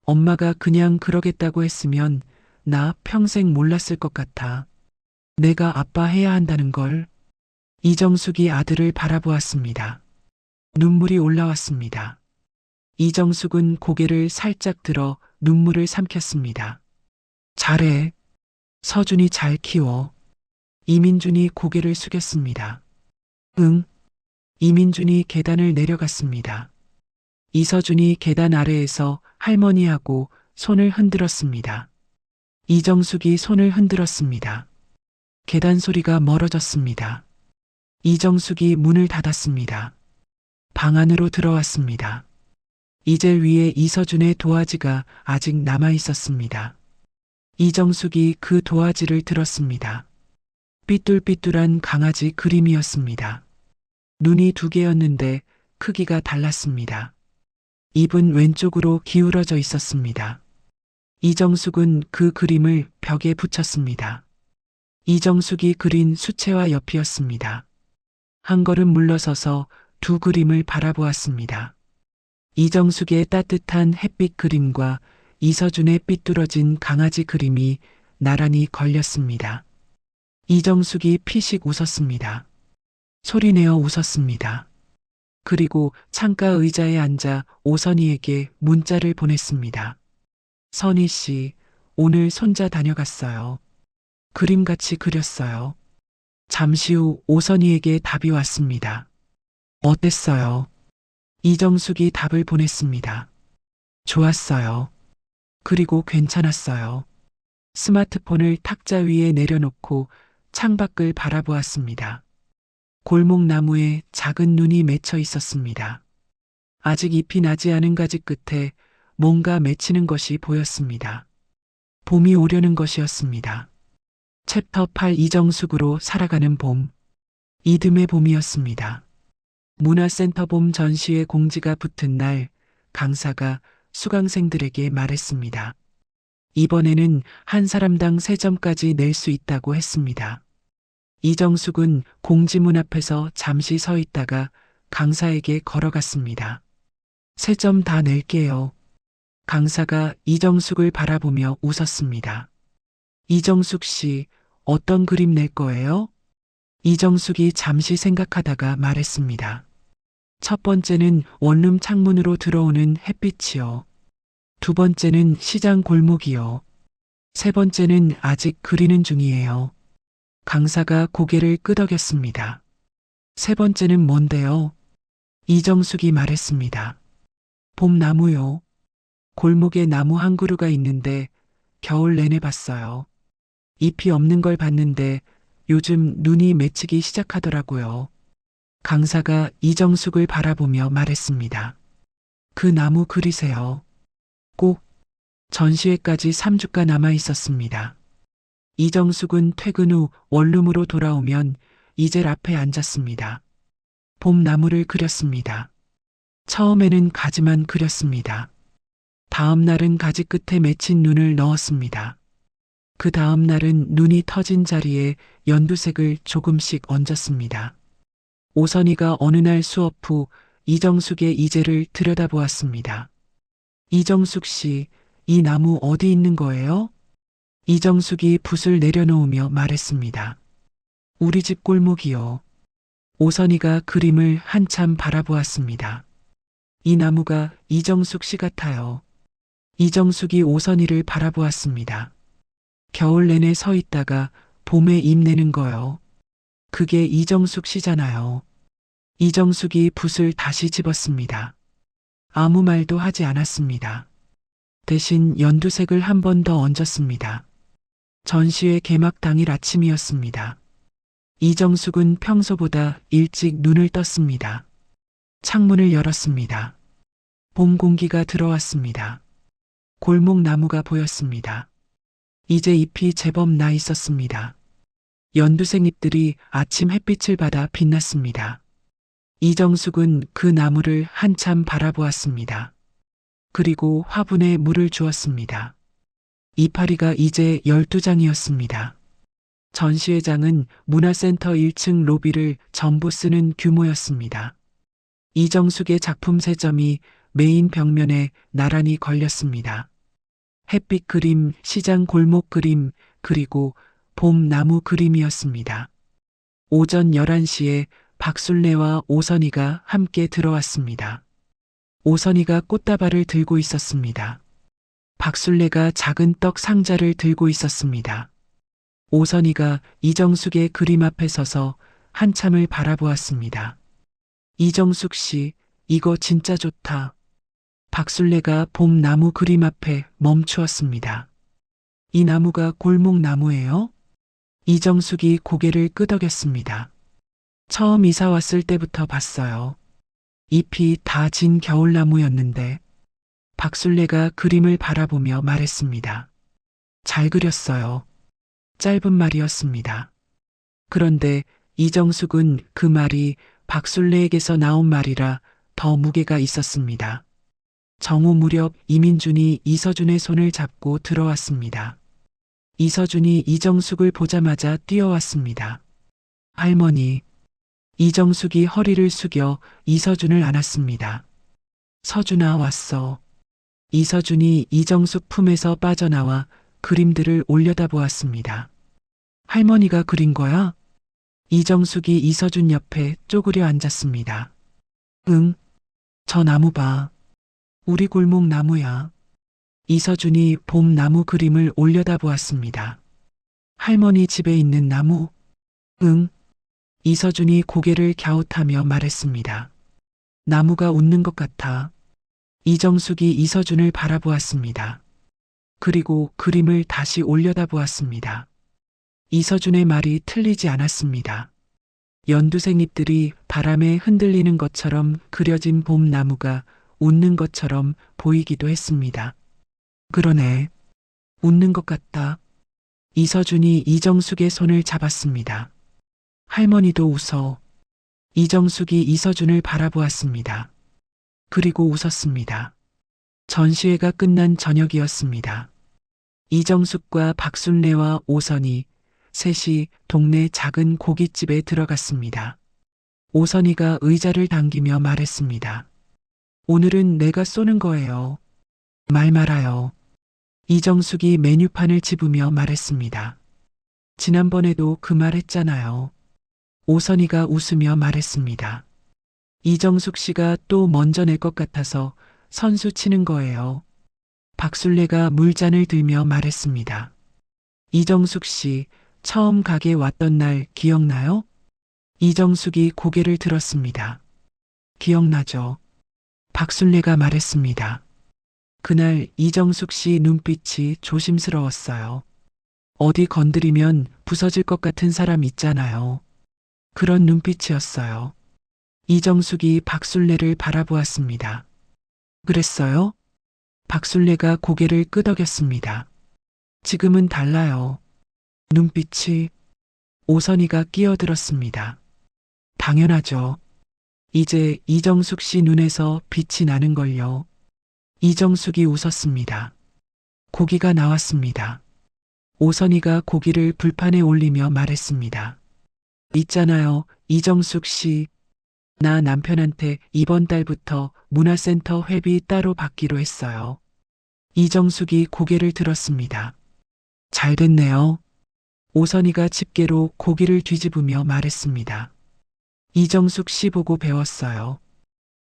엄마가 그냥 그러겠다고 했으면 나 평생 몰랐을 것 같아. 내가 아빠 해야 한다는 걸. 이정숙이 아들을 바라보았습니다. 눈물이 올라왔습니다. 이정숙은 고개를 살짝 들어 눈물을 삼켰습니다. 잘해. 서준이 잘 키워. 이민준이 고개를 숙였습니다. 응. 이민준이 계단을 내려갔습니다. 이서준이 계단 아래에서 할머니하고 손을 흔들었습니다. 이정숙이 손을 흔들었습니다. 계단 소리가 멀어졌습니다. 이정숙이 문을 닫았습니다. 방 안으로 들어왔습니다. 이젤 위에 이서준의 도화지가 아직 남아 있었습니다. 이정숙이 그 도화지를 들었습니다. 삐뚤삐뚤한 강아지 그림이었습니다. 눈이 두 개였는데 크기가 달랐습니다. 입은 왼쪽으로 기울어져 있었습니다. 이정숙은 그 그림을 벽에 붙였습니다. 이정숙이 그린 수채화 옆이었습니다. 한 걸음 물러서서 두 그림을 바라보았습니다. 이정숙의 따뜻한 햇빛 그림과 이서준의 삐뚤어진 강아지 그림이 나란히 걸렸습니다. 이정숙이 피식 웃었습니다. 소리내어 웃었습니다. 그리고 창가 의자에 앉아 오선이에게 문자를 보냈습니다. 선희 씨, 오늘 손자 다녀갔어요. 그림같이 그렸어요. 잠시 후 오선이에게 답이 왔습니다. 어땠어요? 이정숙이 답을 보냈습니다. 좋았어요. 그리고 괜찮았어요. 스마트폰을 탁자 위에 내려놓고 창밖을 바라보았습니다. 골목 나무에 작은 눈이 맺혀 있었습니다. 아직 잎이 나지 않은 가지 끝에 뭔가 맺히는 것이 보였습니다. 봄이 오려는 것이었습니다. 챕터 8 이정숙으로 살아가는 봄. 이듬해 봄이었습니다. 문화센터 봄 전시회 공지가 붙은 날 강사가 수강생들에게 말했습니다. 이번에는 한 사람당 3점까지 낼 수 있다고 했습니다. 이정숙은 공지문 앞에서 잠시 서 있다가 강사에게 걸어갔습니다. 3점 다 낼게요. 강사가 이정숙을 바라보며 웃었습니다. 이정숙 씨, 어떤 그림 낼 거예요? 이정숙이 잠시 생각하다가 말했습니다. 첫 번째는 원룸 창문으로 들어오는 햇빛이요. 두 번째는 시장 골목이요. 세 번째는 아직 그리는 중이에요. 강사가 고개를 끄덕였습니다. 세 번째는 뭔데요? 이정숙이 말했습니다. 봄나무요. 골목에 나무 한 그루가 있는데 겨울 내내 봤어요. 잎이 없는 걸 봤는데 요즘 눈이 맺히기 시작하더라고요. 강사가 이정숙을 바라보며 말했습니다. 그 나무 그리세요. 꼭. 전시회까지 3주가 남아 있었습니다. 이정숙은 퇴근 후 원룸으로 돌아오면 이젤 앞에 앉았습니다. 봄나무를 그렸습니다. 처음에는 가지만 그렸습니다. 다음 날은 가지 끝에 맺힌 눈을 넣었습니다. 그 다음 날은 눈이 터진 자리에 연두색을 조금씩 얹었습니다. 오선이가 어느 날 수업 후 이정숙의 이젤을 들여다보았습니다. 이정숙 씨, 이 나무 어디 있는 거예요? 이정숙이 붓을 내려놓으며 말했습니다. 우리 집 골목이요. 오선이가 그림을 한참 바라보았습니다. 이 나무가 이정숙 씨 같아요. 이정숙이 오선이를 바라보았습니다. 겨울 내내 서 있다가 봄에 잎 내는 거요. 그게 이정숙 씨잖아요. 이정숙이 붓을 다시 집었습니다. 아무 말도 하지 않았습니다. 대신 연두색을 한 번 더 얹었습니다. 전시회 개막 당일 아침이었습니다. 이정숙은 평소보다 일찍 눈을 떴습니다. 창문을 열었습니다. 봄 공기가 들어왔습니다. 골목 나무가 보였습니다. 이제 잎이 제법 나 있었습니다. 연두색 잎들이 아침 햇빛을 받아 빛났습니다. 이정숙은 그 나무를 한참 바라보았습니다. 그리고 화분에 물을 주었습니다. 이파리가 이제 12장이었습니다. 전시회장은 문화센터 1층 로비를 전부 쓰는 규모였습니다. 이정숙의 작품 3점이 메인 벽면에 나란히 걸렸습니다. 햇빛 그림, 시장 골목 그림, 그리고 봄나무 그림이었습니다. 오전 11시에 박술래와 오선이가 함께 들어왔습니다. 오선이가 꽃다발을 들고 있었습니다. 박술래가 작은 떡 상자를 들고 있었습니다. 오선이가 이정숙의 그림 앞에 서서 한참을 바라보았습니다. 이정숙 씨, 이거 진짜 좋다. 박술래가 봄나무 그림 앞에 멈추었습니다. 이 나무가 골목나무예요? 이정숙이 고개를 끄덕였습니다. 처음 이사 왔을 때부터 봤어요. 잎이 다 진 겨울나무였는데 박술래가 그림을 바라보며 말했습니다. 잘 그렸어요. 짧은 말이었습니다. 그런데 이정숙은 그 말이 박술래에게서 나온 말이라 더 무게가 있었습니다. 정오 무렵 이민준이 이서준의 손을 잡고 들어왔습니다. 이서준이 이정숙을 보자마자 뛰어왔습니다. 할머니. 이정숙이 허리를 숙여 이서준을 안았습니다. 서준아 왔어. 이서준이 이정숙 품에서 빠져나와 그림들을 올려다보았습니다. 할머니가 그린 거야? 이정숙이 이서준 옆에 쪼그려 앉았습니다. 응, 저 나무 봐. 우리 골목 나무야. 이서준이 봄나무 그림을 올려다보았습니다. 할머니 집에 있는 나무? 응. 이서준이 고개를 갸웃하며 말했습니다. 나무가 웃는 것 같아. 이정숙이 이서준을 바라보았습니다. 그리고 그림을 다시 올려다보았습니다. 이서준의 말이 틀리지 않았습니다. 연두색 잎들이 바람에 흔들리는 것처럼 그려진 봄나무가 웃는 것처럼 보이기도 했습니다. 그러네. 웃는 것 같다. 이서준이 이정숙의 손을 잡았습니다. 할머니도 웃어. 이정숙이 이서준을 바라보았습니다. 그리고 웃었습니다. 전시회가 끝난 저녁이었습니다. 이정숙과 박순례와 오선이 셋이 동네 작은 고깃집에 들어갔습니다. 오선이가 의자를 당기며 말했습니다. 오늘은 내가 쏘는 거예요. 말 말아요. 이정숙이 메뉴판을 집으며 말했습니다. 지난번에도 그 말 했잖아요. 오선희가 웃으며 말했습니다. 이정숙 씨가 또 먼저 낼 것 같아서 선수 치는 거예요. 박술래가 물잔을 들며 말했습니다. 이정숙 씨, 처음 가게 왔던 날 기억나요? 이정숙이 고개를 들었습니다. 기억나죠? 박술래가 말했습니다. 그날 이정숙 씨 눈빛이 조심스러웠어요. 어디 건드리면 부서질 것 같은 사람 있잖아요. 그런 눈빛이었어요. 이정숙이 박술래를 바라보았습니다. 그랬어요? 박술래가 고개를 끄덕였습니다. 지금은 달라요. 눈빛이. 오선희가 끼어들었습니다. 당연하죠. 이제 이정숙 씨 눈에서 빛이 나는걸요. 이정숙이 웃었습니다. 고기가 나왔습니다. 오선희가 고기를 불판에 올리며 말했습니다. 있잖아요, 이정숙 씨. 나 남편한테 이번 달부터 문화센터 회비 따로 받기로 했어요. 이정숙이 고개를 들었습니다. 잘 됐네요. 오선희가 집게로 고기를 뒤집으며 말했습니다. 이정숙 씨 보고 배웠어요.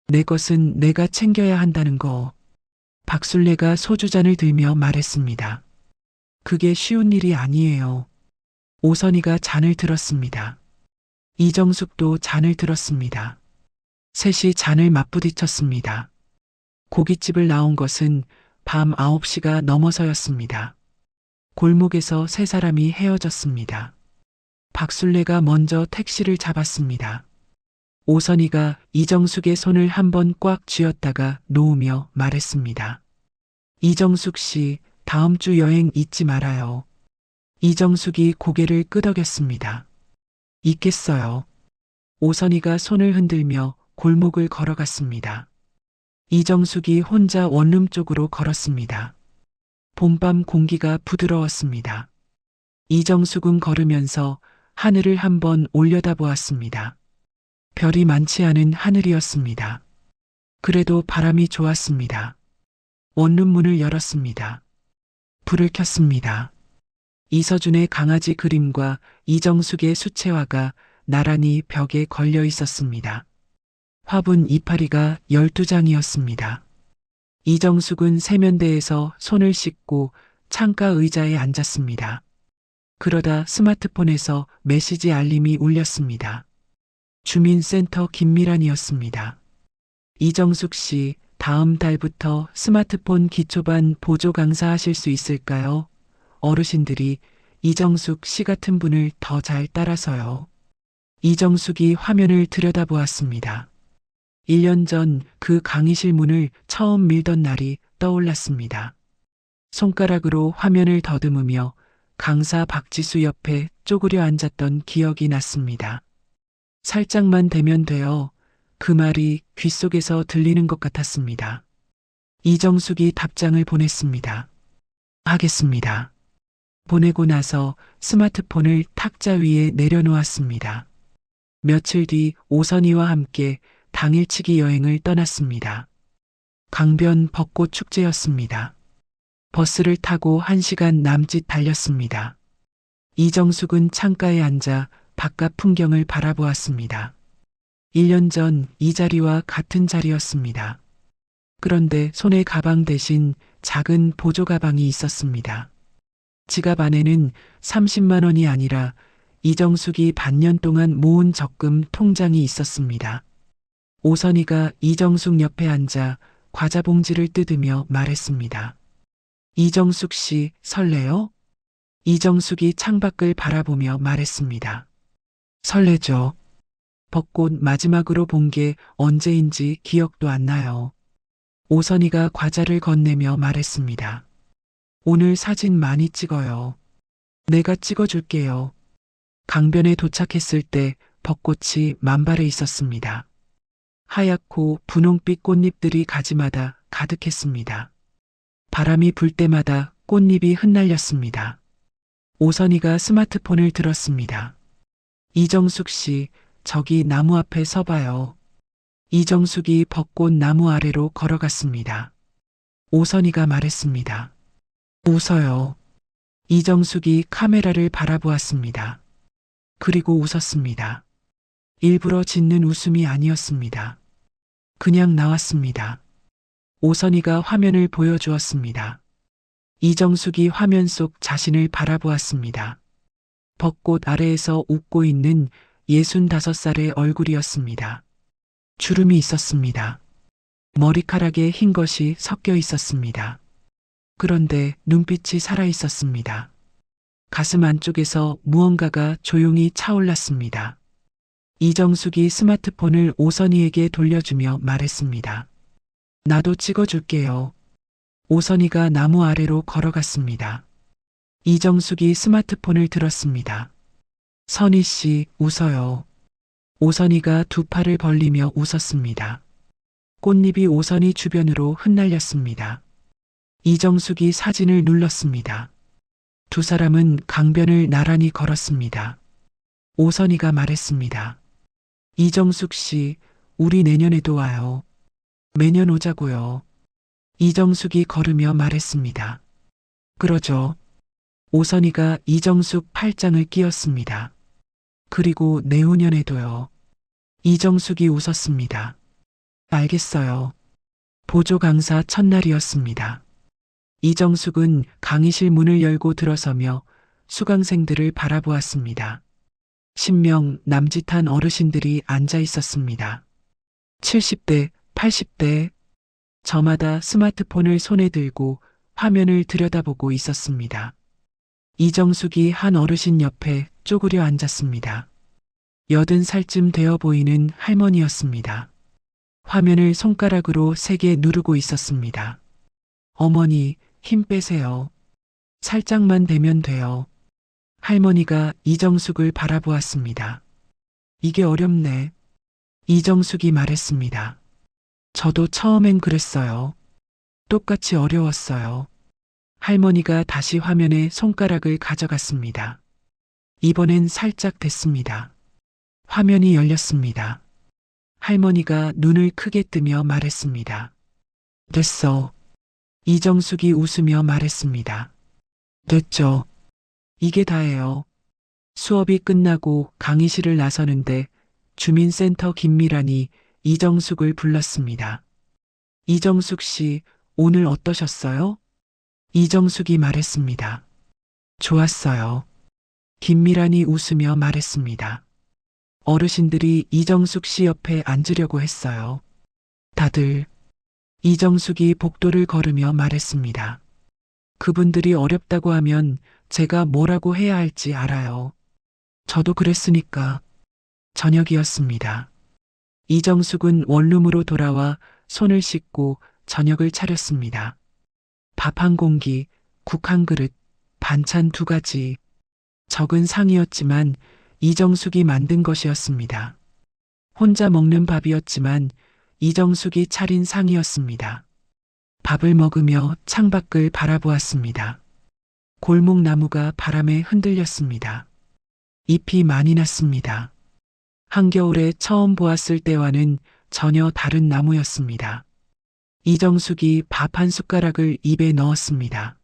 내 것은 내가 챙겨야 한다는 거. 박술래가 소주잔을 들며 말했습니다. 그게 쉬운 일이 아니에요. 오선희가 잔을 들었습니다. 이정숙도 잔을 들었습니다. 셋이 잔을 맞부딪혔습니다. 고깃집을 나온 것은 밤 9시가 넘어서였습니다. 골목에서 세 사람이 헤어졌습니다. 박술래가 먼저 택시를 잡았습니다. 오선희가 이정숙의 손을 한번 꽉 쥐었다가 놓으며 말했습니다. 이정숙 씨, 다음 주 여행 잊지 말아요. 이정숙이 고개를 끄덕였습니다. 있겠어요. 오선희가 손을 흔들며 골목을 걸어갔습니다. 이정숙이 혼자 원룸 쪽으로 걸었습니다. 봄밤 공기가 부드러웠습니다. 이정숙은 걸으면서 하늘을 한번 올려다보았습니다. 별이 많지 않은 하늘이었습니다. 그래도 바람이 좋았습니다. 원룸 문을 열었습니다. 불을 켰습니다. 이서준의 강아지 그림과 이정숙의 수채화가 나란히 벽에 걸려 있었습니다. 화분 이파리가 12장이었습니다. 이정숙은 세면대에서 손을 씻고 창가 의자에 앉았습니다. 그러다 스마트폰에서 메시지 알림이 울렸습니다. 주민센터 김미란이었습니다. 이정숙 씨, 다음 달부터 스마트폰 기초반 보조 강사 하실 수 있을까요? 어르신들이 이정숙 씨 같은 분을 더 잘 따라서요. 이정숙이 화면을 들여다보았습니다. 1년 전 그 강의실 문을 처음 밀던 날이 떠올랐습니다. 손가락으로 화면을 더듬으며 강사 박지수 옆에 쪼그려 앉았던 기억이 났습니다. 살짝만 되면 돼요. 그 말이 귓속에서 들리는 것 같았습니다. 이정숙이 답장을 보냈습니다. 하겠습니다. 보내고 나서 스마트폰을 탁자 위에 내려놓았습니다. 며칠 뒤 오선희와 함께 당일치기 여행을 떠났습니다. 강변 벚꽃 축제였습니다. 버스를 타고 1시간 남짓 달렸습니다. 이정숙은 창가에 앉아 바깥 풍경을 바라보았습니다. 1년 전 이 자리와 같은 자리였습니다. 그런데 손에 가방 대신 작은 보조 가방이 있었습니다. 지갑 안에는 30만 원이 아니라 이정숙이 반년 동안 모은 적금 통장이 있었습니다. 오선희가 이정숙 옆에 앉아 과자 봉지를 뜯으며 말했습니다. 이정숙 씨, 설레요? 이정숙이 창밖을 바라보며 말했습니다. 설레죠. 벚꽃 마지막으로 본 게 언제인지 기억도 안 나요. 오선희가 과자를 건네며 말했습니다. 오늘 사진 많이 찍어요. 내가 찍어줄게요. 강변에 도착했을 때 벚꽃이 만발해 있었습니다. 하얗고 분홍빛 꽃잎들이 가지마다 가득했습니다. 바람이 불 때마다 꽃잎이 흩날렸습니다. 오선희가 스마트폰을 들었습니다. 이정숙 씨, 저기 나무 앞에 서봐요. 이정숙이 벚꽃 나무 아래로 걸어갔습니다. 오선희가 말했습니다. 웃어요. 이정숙이 카메라를 바라보았습니다. 그리고 웃었습니다. 일부러 짓는 웃음이 아니었습니다. 그냥 나왔습니다. 오선이가 화면을 보여주었습니다. 이정숙이 화면 속 자신을 바라보았습니다. 벚꽃 아래에서 웃고 있는 65살의 얼굴이었습니다. 주름이 있었습니다. 머리카락에 흰 것이 섞여 있었습니다. 그런데 눈빛이 살아 있었습니다. 가슴 안쪽에서 무언가가 조용히 차올랐습니다. 이정숙이 스마트폰을 오선이에게 돌려주며 말했습니다. 나도 찍어줄게요. 오선이가 나무 아래로 걸어갔습니다. 이정숙이 스마트폰을 들었습니다. 선희 씨, 웃어요. 오선이가 두 팔을 벌리며 웃었습니다. 꽃잎이 오선이 주변으로 흩날렸습니다. 이정숙이 사진을 눌렀습니다. 두 사람은 강변을 나란히 걸었습니다. 오선이가 말했습니다. 이정숙 씨, 우리 내년에도 와요. 매년 오자고요. 이정숙이 걸으며 말했습니다. 그러죠. 오선이가 이정숙 팔짱을 끼웠습니다. 그리고 내후년에도요. 이정숙이 웃었습니다. 알겠어요. 보조 강사 첫날이었습니다. 이정숙은 강의실 문을 열고 들어서며 수강생들을 바라보았습니다. 10명 남짓한 어르신들이 앉아 있었습니다. 70대, 80대, 저마다 스마트폰을 손에 들고 화면을 들여다보고 있었습니다. 이정숙이 한 어르신 옆에 쪼그려 앉았습니다. 80살쯤 되어 보이는 할머니였습니다. 화면을 손가락으로 세게 누르고 있었습니다. 어머니, 힘 빼세요. 살짝만 되면 돼요. 할머니가 이정숙을 바라보았습니다. 이게 어렵네. 이정숙이 말했습니다. 저도 처음엔 그랬어요. 똑같이 어려웠어요. 할머니가 다시 화면에 손가락을 가져갔습니다. 이번엔 살짝 됐습니다. 화면이 열렸습니다. 할머니가 눈을 크게 뜨며 말했습니다. 됐어. 이정숙이 웃으며 말했습니다. 됐죠. 이게 다예요. 수업이 끝나고 강의실을 나서는데 주민센터 김미란이 이정숙을 불렀습니다. 이정숙 씨, 오늘 어떠셨어요? 이정숙이 말했습니다. 좋았어요. 김미란이 웃으며 말했습니다. 어르신들이 이정숙 씨 옆에 앉으려고 했어요. 다들. 이정숙이 복도를 걸으며 말했습니다. 그분들이 어렵다고 하면 제가 뭐라고 해야 할지 알아요. 저도 그랬으니까. 저녁이었습니다. 이정숙은 원룸으로 돌아와 손을 씻고 저녁을 차렸습니다. 밥 한 공기, 국 한 그릇, 반찬 2가지. 적은 상이었지만 이정숙이 만든 것이었습니다. 혼자 먹는 밥이었지만 이정숙이 차린 상이었습니다. 밥을 먹으며 창밖을 바라보았습니다. 골목나무가 바람에 흔들렸습니다. 잎이 많이 났습니다. 한겨울에 처음 보았을 때와는 전혀 다른 나무였습니다. 이정숙이 밥 한 숟가락을 입에 넣었습니다.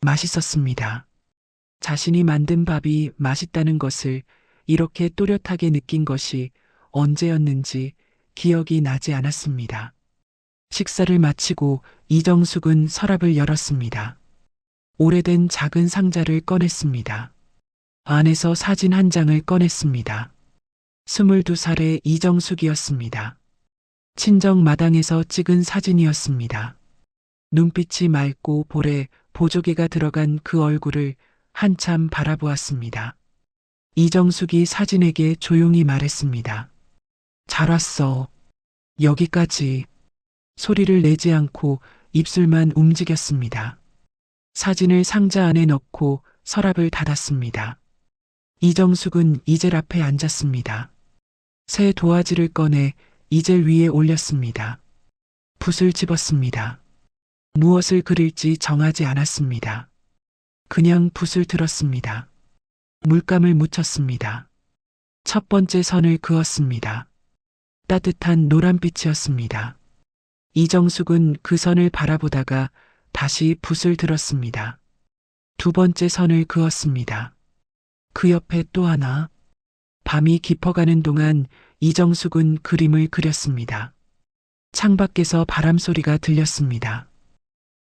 맛있었습니다. 자신이 만든 밥이 맛있다는 것을 이렇게 또렷하게 느낀 것이 언제였는지 기억이 나지 않았습니다. 식사를 마치고 이정숙은 서랍을 열었습니다. 오래된 작은 상자를 꺼냈습니다. 안에서 사진 한 장을 꺼냈습니다. 22살의 이정숙이었습니다. 친정 마당에서 찍은 사진이었습니다. 눈빛이 맑고 볼에 보조개가 들어간 그 얼굴을 한참 바라보았습니다. 이정숙이 사진에게 조용히 말했습니다. 잘 왔어. 여기까지. 소리를 내지 않고 입술만 움직였습니다. 사진을 상자 안에 넣고 서랍을 닫았습니다. 이정숙은 이젤 앞에 앉았습니다. 새 도화지를 꺼내 이젤 위에 올렸습니다. 붓을 집었습니다. 무엇을 그릴지 정하지 않았습니다. 그냥 붓을 들었습니다. 물감을 묻혔습니다. 첫 번째 선을 그었습니다. 따뜻한 노란빛이었습니다. 이정숙은 그 선을 바라보다가 다시 붓을 들었습니다. 두 번째 선을 그었습니다. 그 옆에 또 하나. 밤이 깊어가는 동안 이정숙은 그림을 그렸습니다. 창밖에서 바람 소리가 들렸습니다.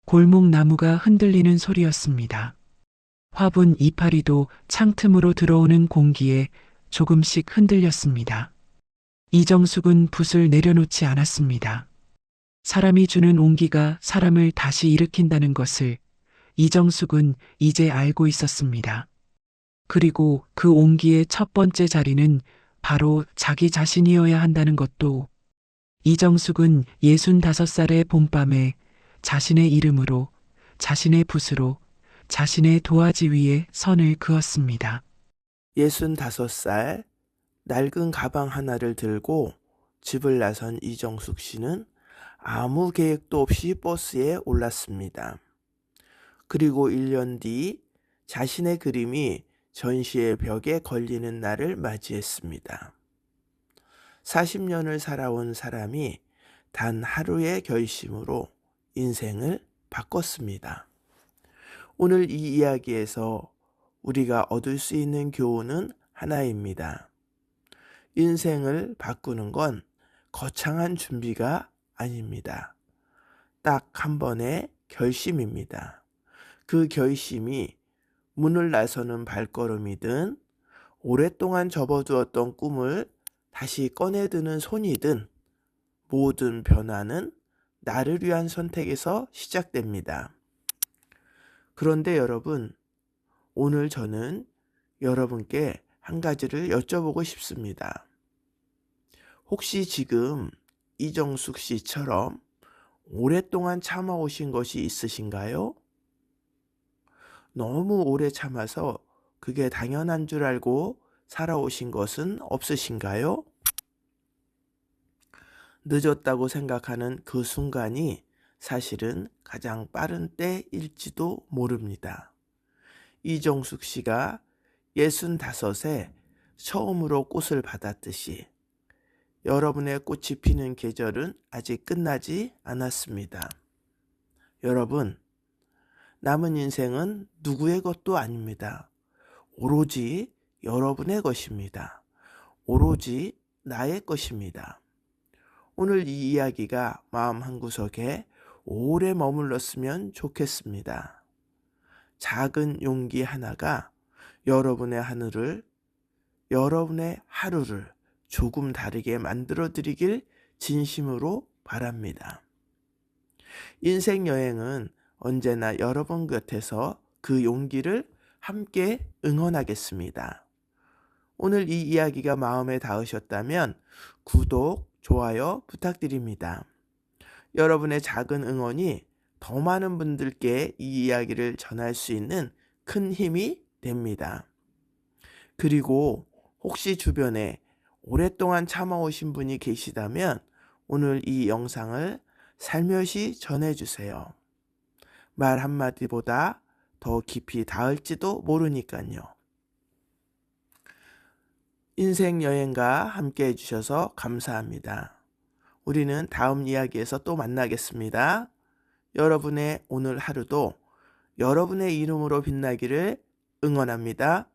골목 나무가 흔들리는 소리였습니다. 화분 이파리도 창틈으로 들어오는 공기에 조금씩 흔들렸습니다. 이정숙은 붓을 내려놓지 않았습니다. 사람이 주는 온기가 사람을 다시 일으킨다는 것을 이정숙은 이제 알고 있었습니다. 그리고 그 온기의 첫 번째 자리는 바로 자기 자신이어야 한다는 것도 이정숙은 65살의 봄밤에 자신의 이름으로, 자신의 붓으로, 자신의 도화지 위에 선을 그었습니다. 65살 낡은 가방 하나를 들고 집을 나선 이정숙 씨는 아무 계획도 없이 버스에 올랐습니다. 그리고 1년 뒤 자신의 그림이 전시의 벽에 걸리는 날을 맞이했습니다. 40년을 살아온 사람이 단 하루의 결심으로 인생을 바꿨습니다. 오늘 이 이야기에서 우리가 얻을 수 있는 교훈은 하나입니다. 인생을 바꾸는 건 거창한 준비가 아닙니다. 딱 한 번의 결심입니다. 그 결심이 문을 나서는 발걸음이든 오랫동안 접어두었던 꿈을 다시 꺼내드는 손이든 모든 변화는 나를 위한 선택에서 시작됩니다. 그런데 여러분, 오늘 저는 여러분께 한 가지를 여쭤보고 싶습니다. 혹시 지금 이정숙 씨처럼 오랫동안 참아오신 것이 있으신가요? 너무 오래 참아서 그게 당연한 줄 알고 살아오신 것은 없으신가요? 늦었다고 생각하는 그 순간이 사실은 가장 빠른 때일지도 모릅니다. 이정숙 씨가 65에 처음으로 꽃을 받았듯이 여러분의 꽃이 피는 계절은 아직 끝나지 않았습니다. 여러분, 남은 인생은 누구의 것도 아닙니다. 오로지 여러분의 것입니다. 오로지 나의 것입니다. 오늘 이 이야기가 마음 한구석에 오래 머물렀으면 좋겠습니다. 작은 용기 하나가 여러분의 하루를 조금 다르게 만들어 드리길 진심으로 바랍니다. 인생 여행은 언제나 여러분 곁에서 그 용기를 함께 응원하겠습니다. 오늘 이 이야기가 마음에 닿으셨다면 구독, 좋아요 부탁드립니다. 여러분의 작은 응원이 더 많은 분들께 이 이야기를 전할 수 있는 큰 힘이 됩니다. 그리고 혹시 주변에 오랫동안 참아오신 분이 계시다면 오늘 이 영상을 살며시 전해주세요. 말 한마디보다 더 깊이 닿을지도 모르니까요. 인생 여행과 함께 해주셔서 감사합니다. 우리는 다음 이야기에서 또 만나겠습니다. 여러분의 오늘 하루도 여러분의 이름으로 빛나기를 응원합니다.